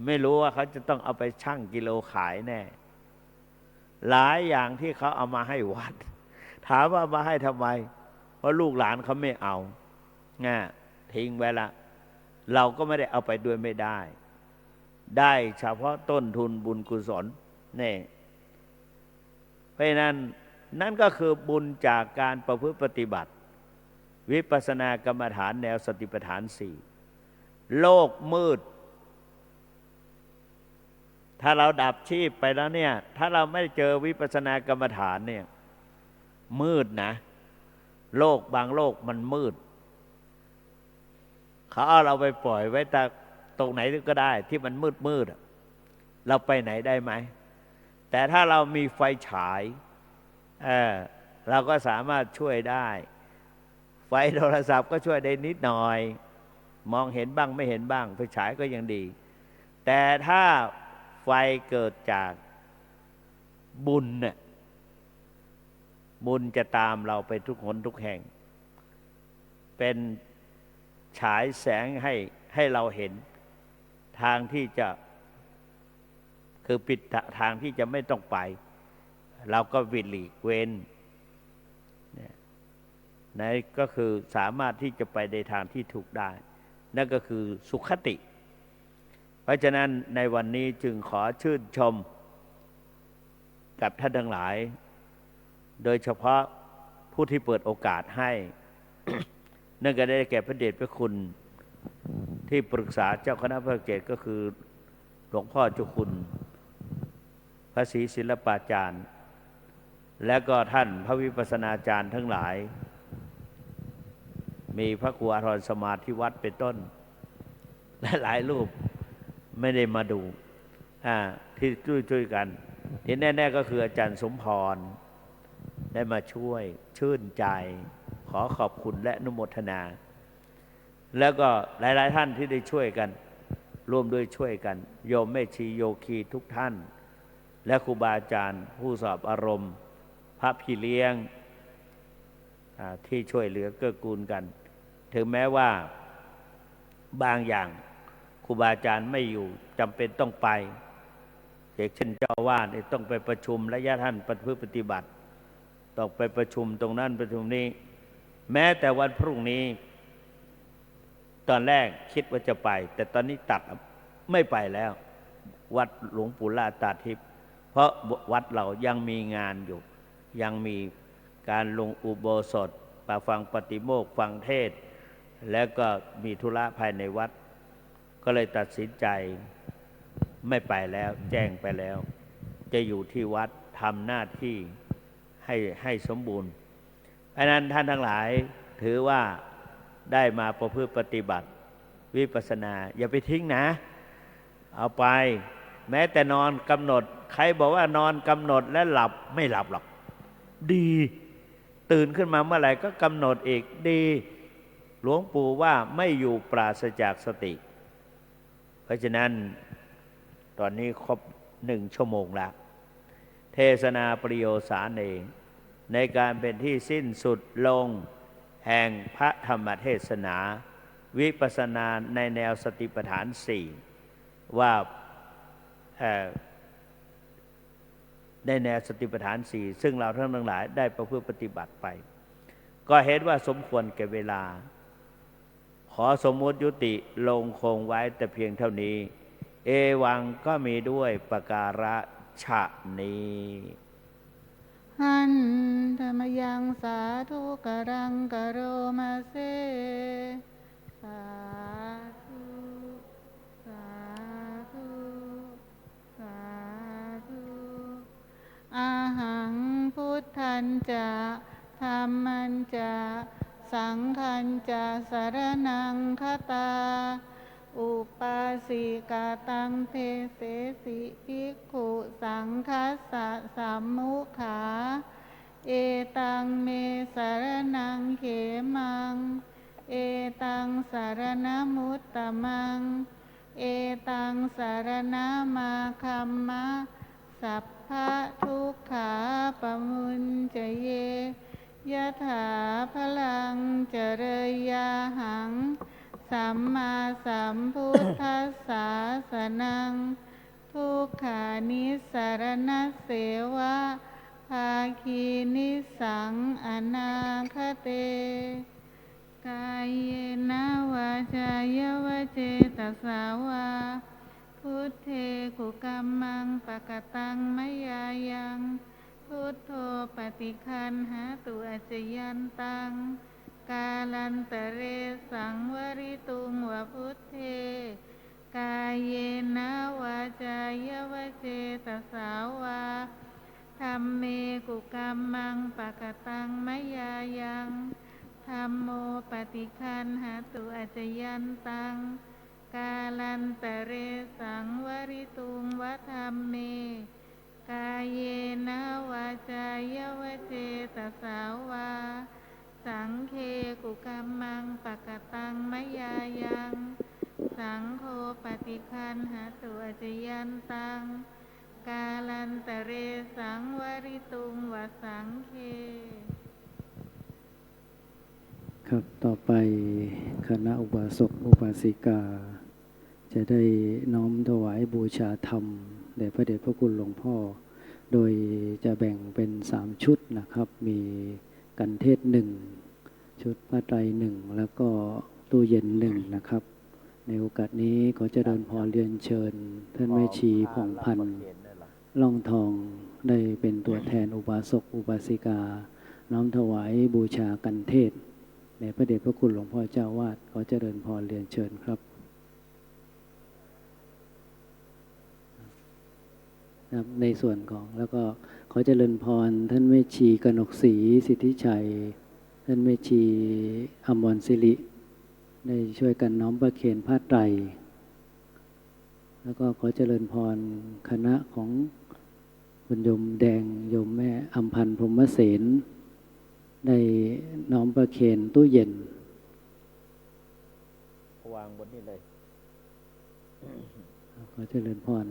ไม่รู้ว่าเขาจะต้องเอาไปชั่งกิโลขายแน่หลายอย่างที่เขาเอามาให้วัดถามว่ามาให้ทำไมเพราะลูกหลานเขาไม่เอาทิ้งไว้ละเราก็ไม่ได้เอาไปด้วยไม่ได้เฉพาะต้นทุนบุญกุศลนี่เพราะนั้นนั่นก็คือบุญจากการประพฤติปฏิบัติวิปัสสนากรรมฐานแนวสติปัฏฐาน4โลกมืดถ้าเราดับชีพไปแล้วเนี่ยถ้าเราไม่เจอวิปัสสนากรรมฐานเนี่ย มืดนะโลกบางโลกมันมืดเขาเอาเราไปปล่อยไว้ตรงไหนก็ได้ที่มันมืดเราไปไหนได้ไหมแต่ถ้าเรามีไฟฉายเราก็สามารถช่วยได้ไฟโทรศัพท์ก็ช่วยได้นิดหน่อยมองเห็นบ้างไม่เห็นบ้างไฟฉายก็ยังดีแต่ถ้าไฟเกิดจากบุญเนี่ยบุญจะตามเราไปทุกหนทุกแห่งเป็นฉายแสงให้เราเห็นทางที่จะคือปิดทางที่จะไม่ต้องไปเราก็วิหลีกเว้นนั่นก็คือสามารถที่จะไปในทางที่ถูกได้นั่นก็คือสุขติเพราะฉะนั้นในวันนี้จึงขอชื่นชมกับท่านทั้งหลายโดยเฉพาะผู้ที่เปิดโอกาสให้ นั่นก็ได้แก่พระเดชพระคุณที่ปรึกษาเจ้าคณะภาคเจ็ดก็คือหลวงพ่อเจ้าคุณพระศรีศิลปาจารย์และก็ท่านพระวิปัสสนาจารย์ทั้งหลายมีพระครูอาทรสมาธิวัดเป็นต้นและหลายรูปไม่ได้มาดูที่ช่วยกันที่แน่ๆก็คืออาจารย์สมพรได้มาช่วยชื่นใจขอขอบคุณและอนุโมทนาแล้วก็หลายๆท่านที่ได้ช่วยกันร่วมด้วยช่วยกันโยมแม่ชีโยคีทุกท่านและครูบาอาจารย์ผู้สอบอารมณ์พระพี่เลี้ยงที่ช่วยเหลือเกื้อกูลกันถึงแม้ว่าบางอย่างครูบาอาจารย์ไม่อยู่จำเป็นต้องไปเช่นเจ้าอาวาสต้องไปประชุมระยะท่านปฏิบัติต้องไปประชุมตรงนั้นประชุมนี้แม้แต่วันพรุ่งนี้ตอนแรกคิดว่าจะไปแต่ตอนนี้ตัดไม่ไปแล้ววัดหลวงปู่ล่าตาทิพย์เพราะวัดเรายังมีงานอยู่ยังมีการลงอุโบสถฟังปฏิโมกข์ฟังเทศน์แล้วก็มีธุระภายในวัดก็เลยตัดสินใจไม่ไปแล้วแจ้งไปแล้วจะอยู่ที่วัดทำหน้าที่ให้สมบูรณ์อันนั้นท่านทั้งหลายถือว่าได้มาประพฤติปฏิบัติวิปัสสนาอย่าไปทิ้งนะเอาไปแม้แต่นอนกำหนดใครบอกว่านอนกำหนดและหลับไม่หลับหรอกดีตื่นขึ้นมาเมื่อไหร่ก็กำหนดอีกดีหลวงปู่ว่าไม่อยู่ปราศจากสติเพราะฉะนั้นตอนนี้ครบ1 ชั่วโมงแล้วเทศนาปริโยสาเนในการเป็นที่สิ้นสุดลงแห่งพระธรรมเทศนาวิปัสสนาในแนวสติปัฏฐาน4ว่าในแนวสติปัฏฐาน4ซึ่งเราทั้งหลายได้ประพฤติปฏิบัติไปก็เห็นว่าสมควรแก่เวลาขอสมมุติยุติลงคงไว้แต่เพียงเท่านี้เอวังก็มีด้วยประการฉะนี้หันธรรมยังสาธุกรังกโรมาเซสาธุสาธุสาธุอาหังพุทธันจะธัมมัญจะสังฆัญจะสรณังคตาอุปาสิกาตังเทเสสิภิกขุสังคัสสะสัมมุขาเอตังเมสรณังเขมังเอตังสรณมุตตมังเอตังสรณมาคัมมะสัพพะทุกขาปมุญจเยยะถาพลังเจริยาหังสัมมาสัมพุทธัสสะสนังทุกขานิสรณเสวะภาคีนิสังอนาคเตกายเยนะวาจายวเจตสาวาพุทเทกุกัมมังปะกตังมยายังพุทโธปฏิคันหาตุอจยันตังกาลันตเรสังวริตุงวะพุทเทกายเยนะวาจายวเจตสาวาธ ธัมเมกุกัมมังปะกตังมะยายังธัมโมปฏิคันหตุอาจยันตังกาลันตะเรสังวริตุงวะธัมเมกายเยนะวาจายวเจตสาวาสังเคกุกัมมังปะกตังมะยายังสังโฆปฏิคันหตุอาจยันตังกาลันตะเรสังวริตุงวสังเคครับต่อไปคณะอุบาสกอุบาสิกาจะได้น้อมถวายบูชาธรรมแด่พระเดชพระคุณหลวงพ่อโดยจะแบ่งเป็น3ชุดนะครับมีกันเทศ1ชุดผ้าไตร1แล้วก็ตู้เย็น1นะครับในโอกาสนี้ขอเจริญพรเรียนเชิญท่านแม่ชีผ่องพันธ์ล่องทองได้เป็นตัวแทนอุบาสกอุบาสิกาน้อมถวายบูชากันเทศในพระเดชพระคุณหลวงพ่อเจ้าวาดขอเจริญพรเรียนเชิญครับในส่วนของแล้วก็ขอเจริญพรท่านแม่ชีกนกศรีสิทธิชัยท่านแม่ชีอมรศิริได้ช่วยกันน้อมประเคนผ้าไตรแล้วก็ขอเจริญพรคณะของคุณโยมแดงโยมแม่อัมพันธ์พรหมเสนได้น้อมประเคนตู้เย็นวางบนนี้เลย ขอเจริญพร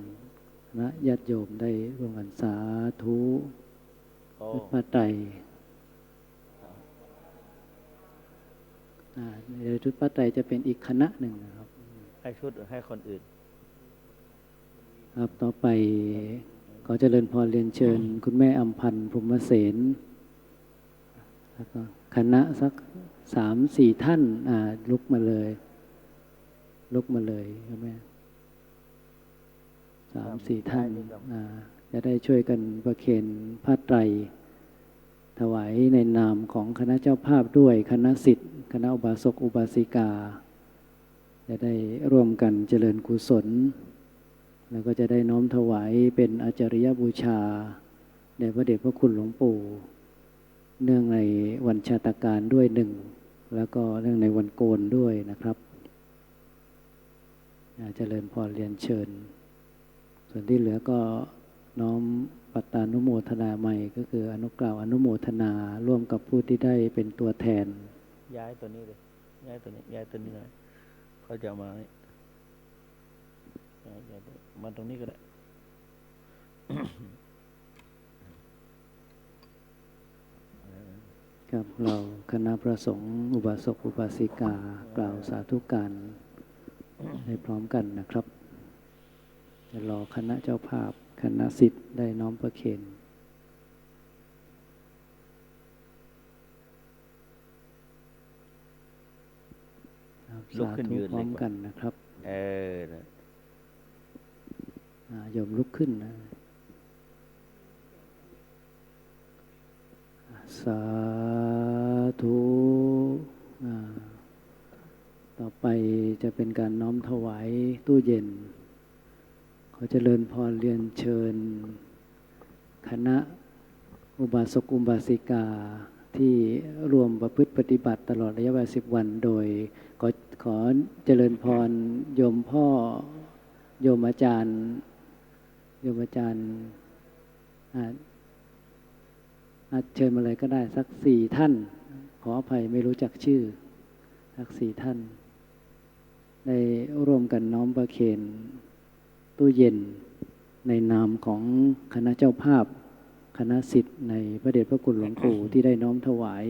คณะญาติโยมได้ร่วมกันสาธุพระไตรในชุดพระไตรจะเป็นอีกคณะหนึ่งนะครับให้ชุดให้คนอื่นครับต่อไปขอเจริญพรเรียนเชิญคุณแม่อัมพันธ์พรหมเสนแล้วก็คณะสัก3-4 ท่านลุกมาเลยครับแม่3-4 ท่านจะได้ช่วยกันประเคนผ้าไตรถวายในนามของคณะเจ้าภาพด้วยคณะศิษย์คณะอุบาสกอุบาสิกาจะได้ร่วมกันเจริญกุศลแล้วก็จะได้น้อมถวายเป็นอาจาริยบูชาแด่พระเดชพระคุณหลวงปู่เนื่องในวันชาตการด้วย1แล้วก็เนื่องในวันโกนด้วยนะครับเจริญพรเรียนเชิญส่วนที่เหลือก็น้อมปัตตานุโมทนาใหม่ก็คืออนุกล่าวอนุโมทนาร่วมกับผู้ที่ได้เป็นตัวแทนย้ายตัวนี้เลยย้ายตัวนี้หน่อยเขาจะมามาตรงนี้ก็ได้ ครับเราคณะพระสงฆ์อุบาสกอุบาสิกากล่าวสาธุการให้พร้อมกันนะครับจะรอคณะเจ้าภาพคณะศิษย์ได้น้อมประเคนลุกขึ้นยืน พร้อมกันนะครับนะโยมลุกขึ้นนะสาธุต่อไปจะเป็นการน้อมถวายตู้เย็นขอเจริญพรเรียนเชิญคณะอุบาสกอุบาสิกาที่รวมประพฤติปฏิบัติตลอดระยะเวลา10 วันโดยขอเจริญพรโยมพ่อโยมอาจารย์เชิญมาเลยก็ได้สัก4 ท่านขออภัยไม่รู้จักชื่อสัก4 ท่านได้ร่วมกันน้อมประเคนตู้เย็นในนามของคณะเจ้าภาพคณะศิษย์ในพระเดชพระคุณหลวงปู่ ที่ได้น้อมถวาย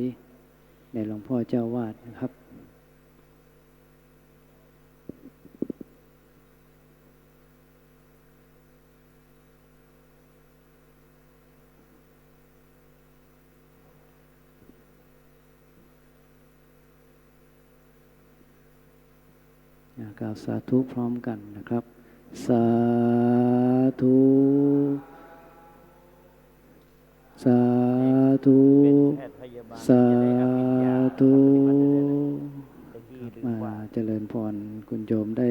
ในหลวงพ่อเจ้าวาดนะครับกล่าวสาธุพร้อมกันนะครับสาธุสาธุสาธุมาเจริญพรคุณโยมได้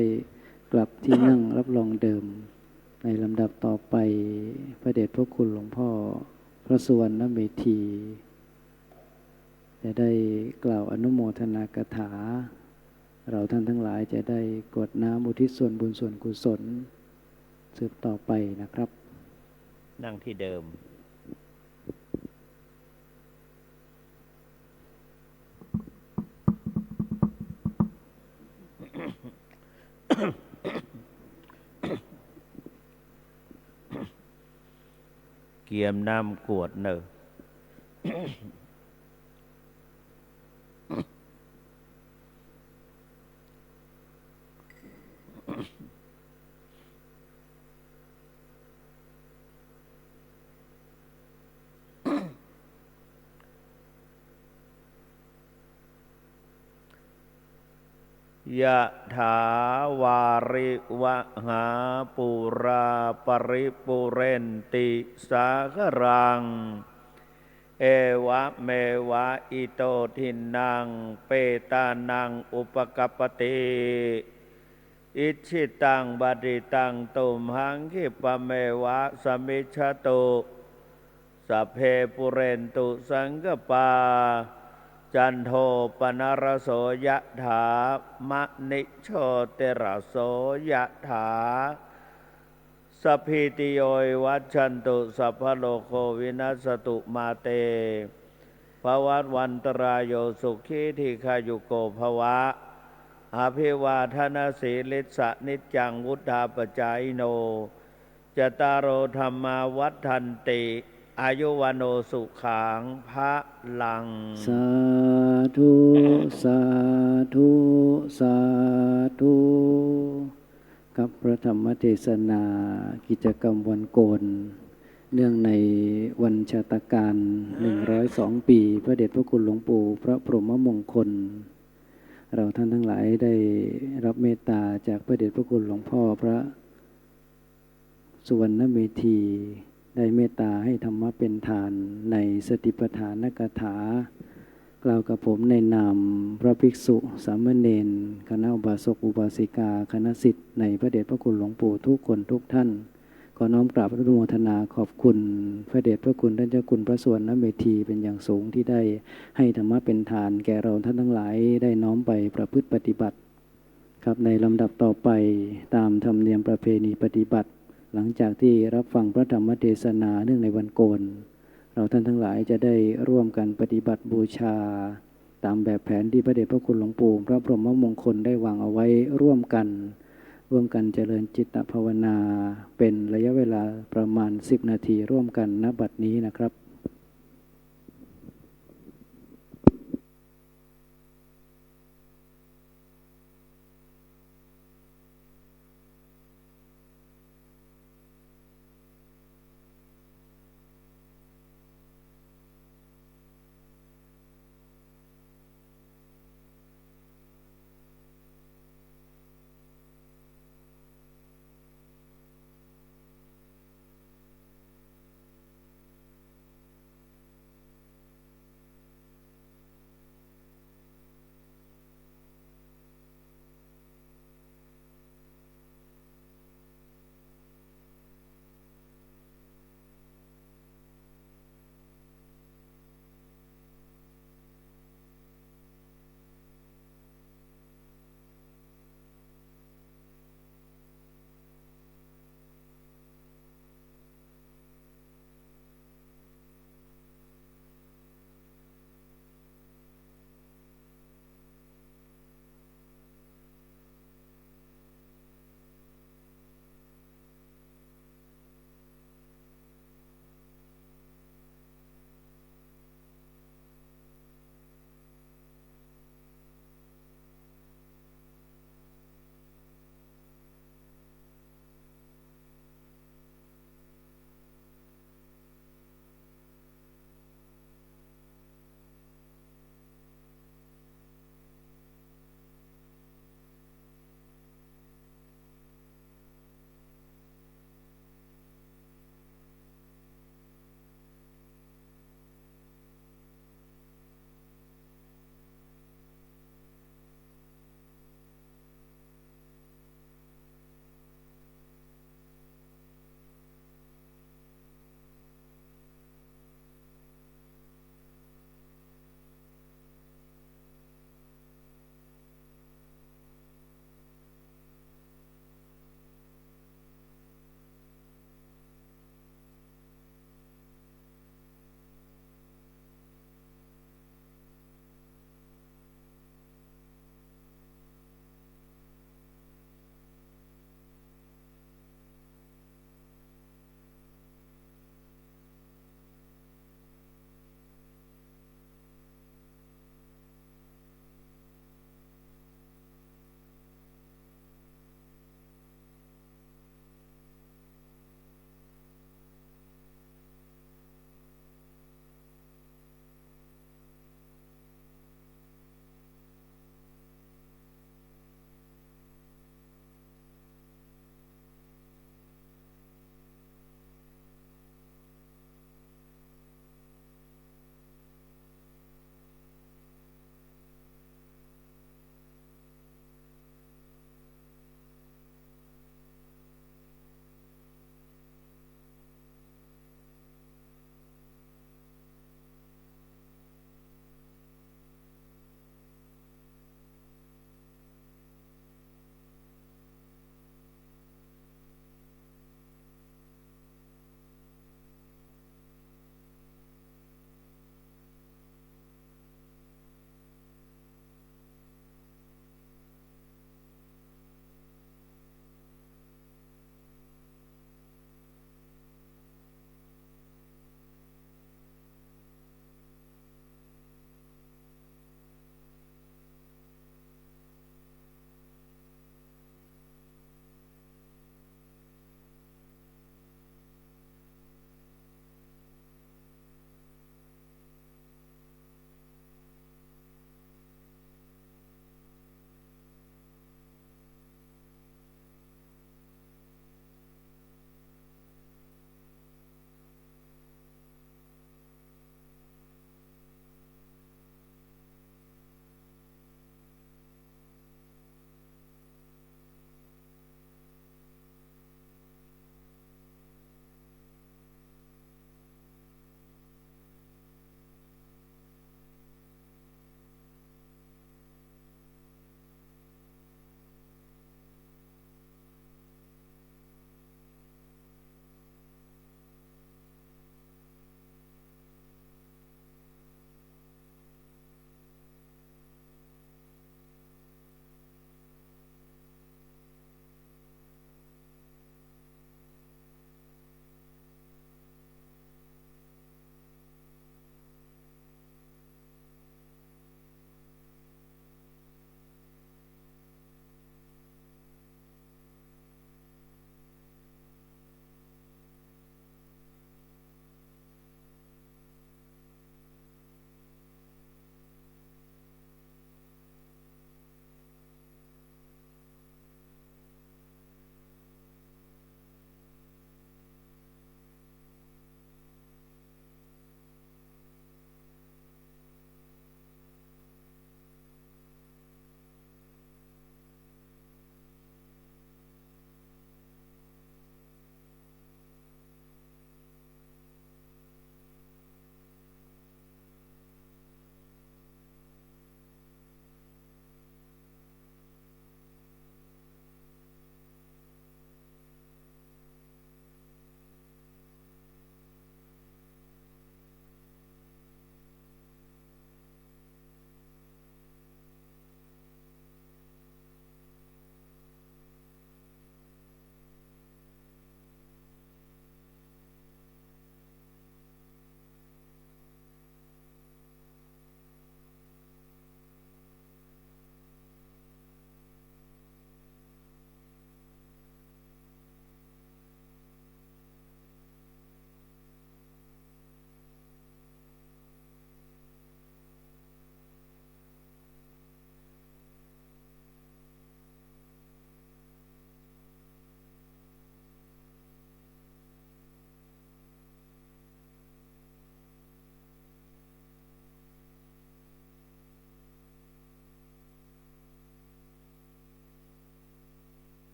กลับที่นั่งรับรองเดิมในลำดับต่อไปพระเดชพระคุณหลวงพ่อ พระสุวรรณเมธีจะได้กล่าวอนุโมทนากถาเราท่านทั้งหลายจะได้กรวดน้ำอุทิศส่วนบุญส่วนกุศลสืบต่อไปนะครับ นั่งที่เดิม เกียมน้ำกวดเนอะ ยะถาวาริวหาปุราปริปุเรนติสาครังเอวะเมวะอิโตทินังเปตานังอุปกัปปติอิชิตังบดิตังตุมหังคิปะเมวะสมิจฉตุสัพเพปุเรนตุสังกปาจันโทปนรโสยะถามะนิโชติรโสยะถาสัพพิติโยวัชชันตุสัพพะโลกโควินัสตุมาเตภวัตวันตรายโยสุขีทีขายุโกภวะอภิวาทนาสีลิสะนิจจังวุธาปจายโนจตารโอธรรมาวัฏันติอายุวโนสุขังพระลัง สาธุสาธุสาธุกับพระธรรมเทศนากิจกรรมวันโกนเนื่องในวันชาตการ102 ปีพระเดชพระคุณหลวงปู่พระพรหมมงคลเราท่านทั้งหลายได้รับเมตตาจากพระเดชพระคุณหลวงพ่อพระสุวรรณเมธีได้เมตตาให้ธรรมะเป็นทานในสติปัฏฐานกถากล่าวกับผมในนามพระภิกษุสามเณรคณะอุบาสกอุบาสิกาคณะศิษย์ในพระเดชพระคุณหลวงปู่ทุกคนทุกท่านขอน้อมกราบอนุโมทนาขอบคุณพระเดชพระคุณท่านเจ้าคุณพระสุวรรณเมธีเป็นอย่างสูงที่ได้ให้ธรรมะเป็นทานแก่เราท่านทั้งหลายได้น้อมไปประพฤติปฏิบัติครับในลำดับต่อไปตามธรรมเนียมประเพณีปฏิบัติหลังจากที่รับฟังพระธรรมเทศนาเนื่องในวันโกนเราท่านทั้งหลายจะได้ร่วมกันปฏิบัติบูชาตามแบบแผนที่พระเดชพระคุณหลวงปู่พระพรหมมงคลได้วางเอาไว้ร่วมกันเจริญจิตภาวนาเป็นระยะเวลาประมาณ10 นาทีร่วมกันณบัดนี้นะครับ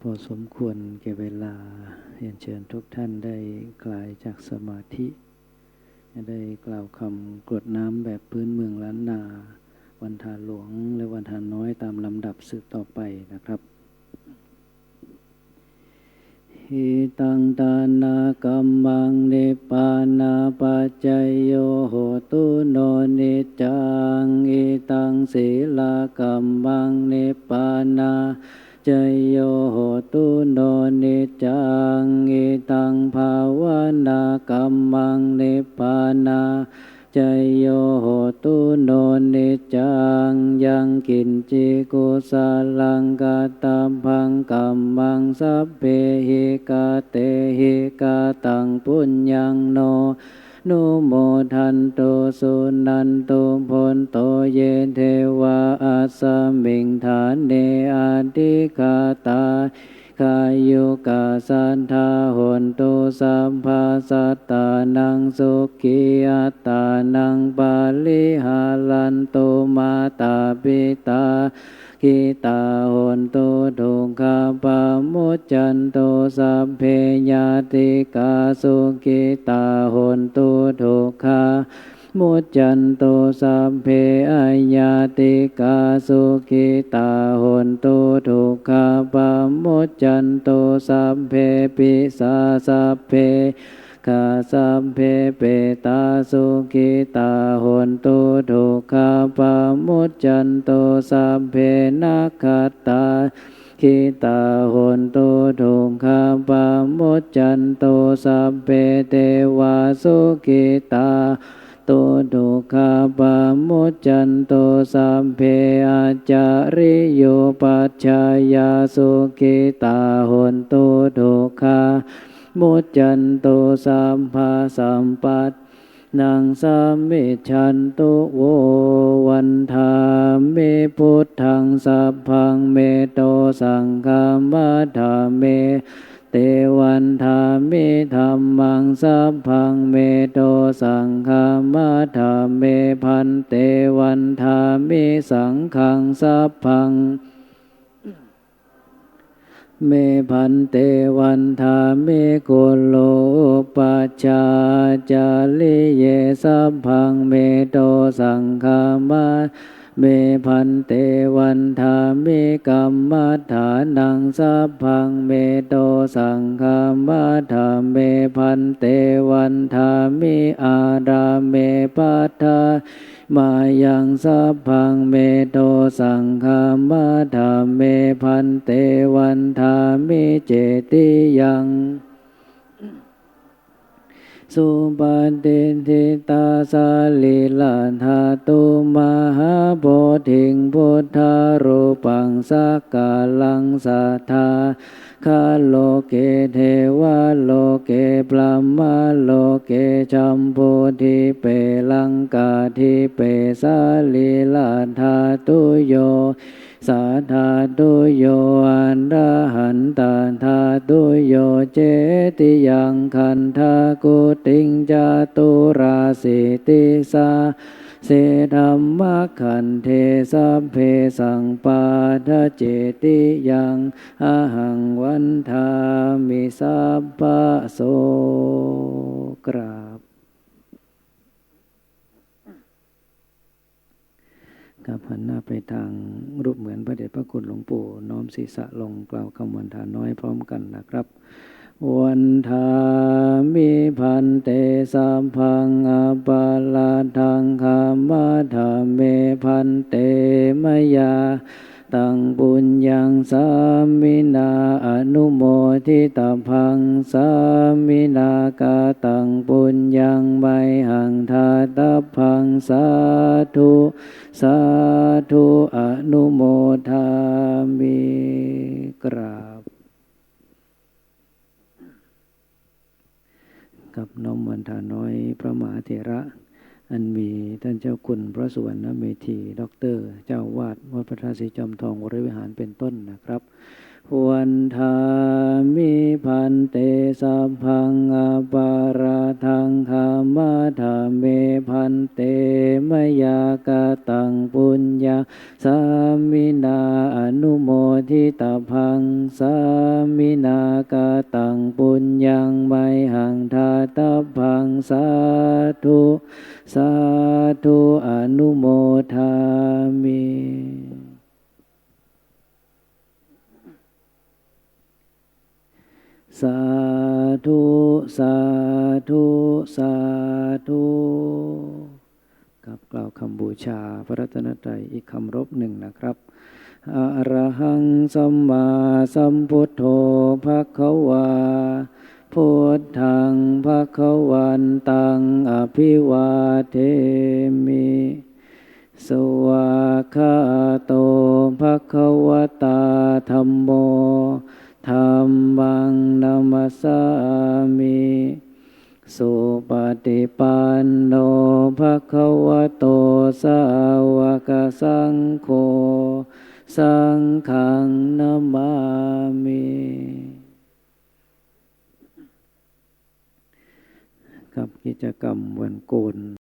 พอสมควรแก่เวลาเรียนเชิญทุกท่านได้คลายจากสมาธิได้กล่าวคำกรวดน้ำแบบพื้นเมืองล้านนาวันทานหลวงและวันทานน้อยตามลำดับสืบต่อไปนะครับหิตังทานากัมมังนิพพานาปัจจยโยโหตุโนนิจจังอิตังศีลากัมมังนิพพานาจยโยโหตุโนนิจจังอิตังภาวนากัมมังนิพพานาจยโยโหตุโนนิจจังยังกินจิกุสาลังกตัมพังกัมมังสัพเพหิกาเตหิกาตังปุญญังโนนุโมทันโตสุนันโตพนโตเยเทวาอัสสมิงฐานเนอาทิคาตากายุกาสันทาหนตุสัมภาสัตตานังสุขีอัตตานังปาลิหาลันตุมาตาปิตากิตาหนตุทุกขาปามุจจันตุสัพเพญาติกาสุกิตาหนตุทุกขามุจจันตุสัพเพอัญญาติกาสุขิตาหนตุทุกขาปามุจจันตุสัพเพปิสาสัพเพกาสัพเพเปตาสุขิตาหนตุทุกขาปามุจจันตุสัพเพนัคขตาขิตาหนตุทุกขาปามุจจันตุสัพเพเทวาสุขิตาตุทุกขาปามุจจันตุสัพเพอาจาริโยปัจจายาสุขิตาหนตุทุกขามุจจันตุสัมภาสัมปัตนังสัมมิชันตุโววันธามิพุทธังสัพพังเมโตสังฆามัฏฐาเมเตวันธามิธัมมังสัพพังเมโตสังฆามัฏฐาเมพันเตวันธามิสังฆังสัพพังเมพันเตวันธามิโกโลปัจจาจาลิเยสัพพังเมโตสังฆามัฏเมพันเตวันธามิกัมมัฏฐานังสัพพังเมโตสังฆามัฏฐาเมพันเตวันธามิอาราเมปัฏฐามายังสัพพังเมโตสังฆามัฏฐาเมพันเตวันธามิเจติยังสุปฏิทิตาสาลิลาธาตุมหาโพธิงพุทธารูปังสักกาลังสัทธาคาโลเกเทวะโลเกปลัมมาโลเกจัมพูทิเปลังกาทิเปสาลิลาธาตุโยสาธาตุโยอันดาหันตาธาตุโยเจติยังคันธากุติงจาตุราสิติสาเสธัมมะขันเทสัพเพสังปาทะเจติยังอะหังวันธามิสัพพะโสกราบกับหันหน้าไปทางรูปเหมือนพระเดชพระคุณหลวงปู่น้อมศีรษะลงกล่าวคำวันทาน้อยพร้อมกันนะครับวันทามิพันเตสัมพังอปาลาทังคามาธาเมพันเตมยาตังปุญญังสามินาอนุโมทิตาพังสามินากาตังปุญญังไมหังทาตพังสาธุสาธุอนุโมทามิกราบกับน้อมวันทาน้อยพระมหาเถระอันมีท่านเจ้าคุณพระสุวรรณเมธีด็อกเตอร์เจ้าวาดวัดพระธาตุศรีจอมทองวรวิหารเป็นต้นนะครับวันทามิพันเตสัพพังอปาราทังคามาธาเมพันเตมยากาตังปุญญาสามินาอนุโม ทิตาพังสามินากาตังปุญญังไมหังทาตาพังสาธุสาธุอนุโมทามิ สาธุสาธุสาธุกับกล่าวคำบูชาพระรัตนตรัยอีกคำรบหนึ่งนะครับอะระหังสัมมาสัมพุทโธภควาพุทธังภควันตังอภิวาเทมิสวากขาโตภควตาธัมโมธัมมังนัมสสามิสุปฏิปันโนภควโตสาวกสังโฆสังฆังนามามิกับกิจกรรมวันโกน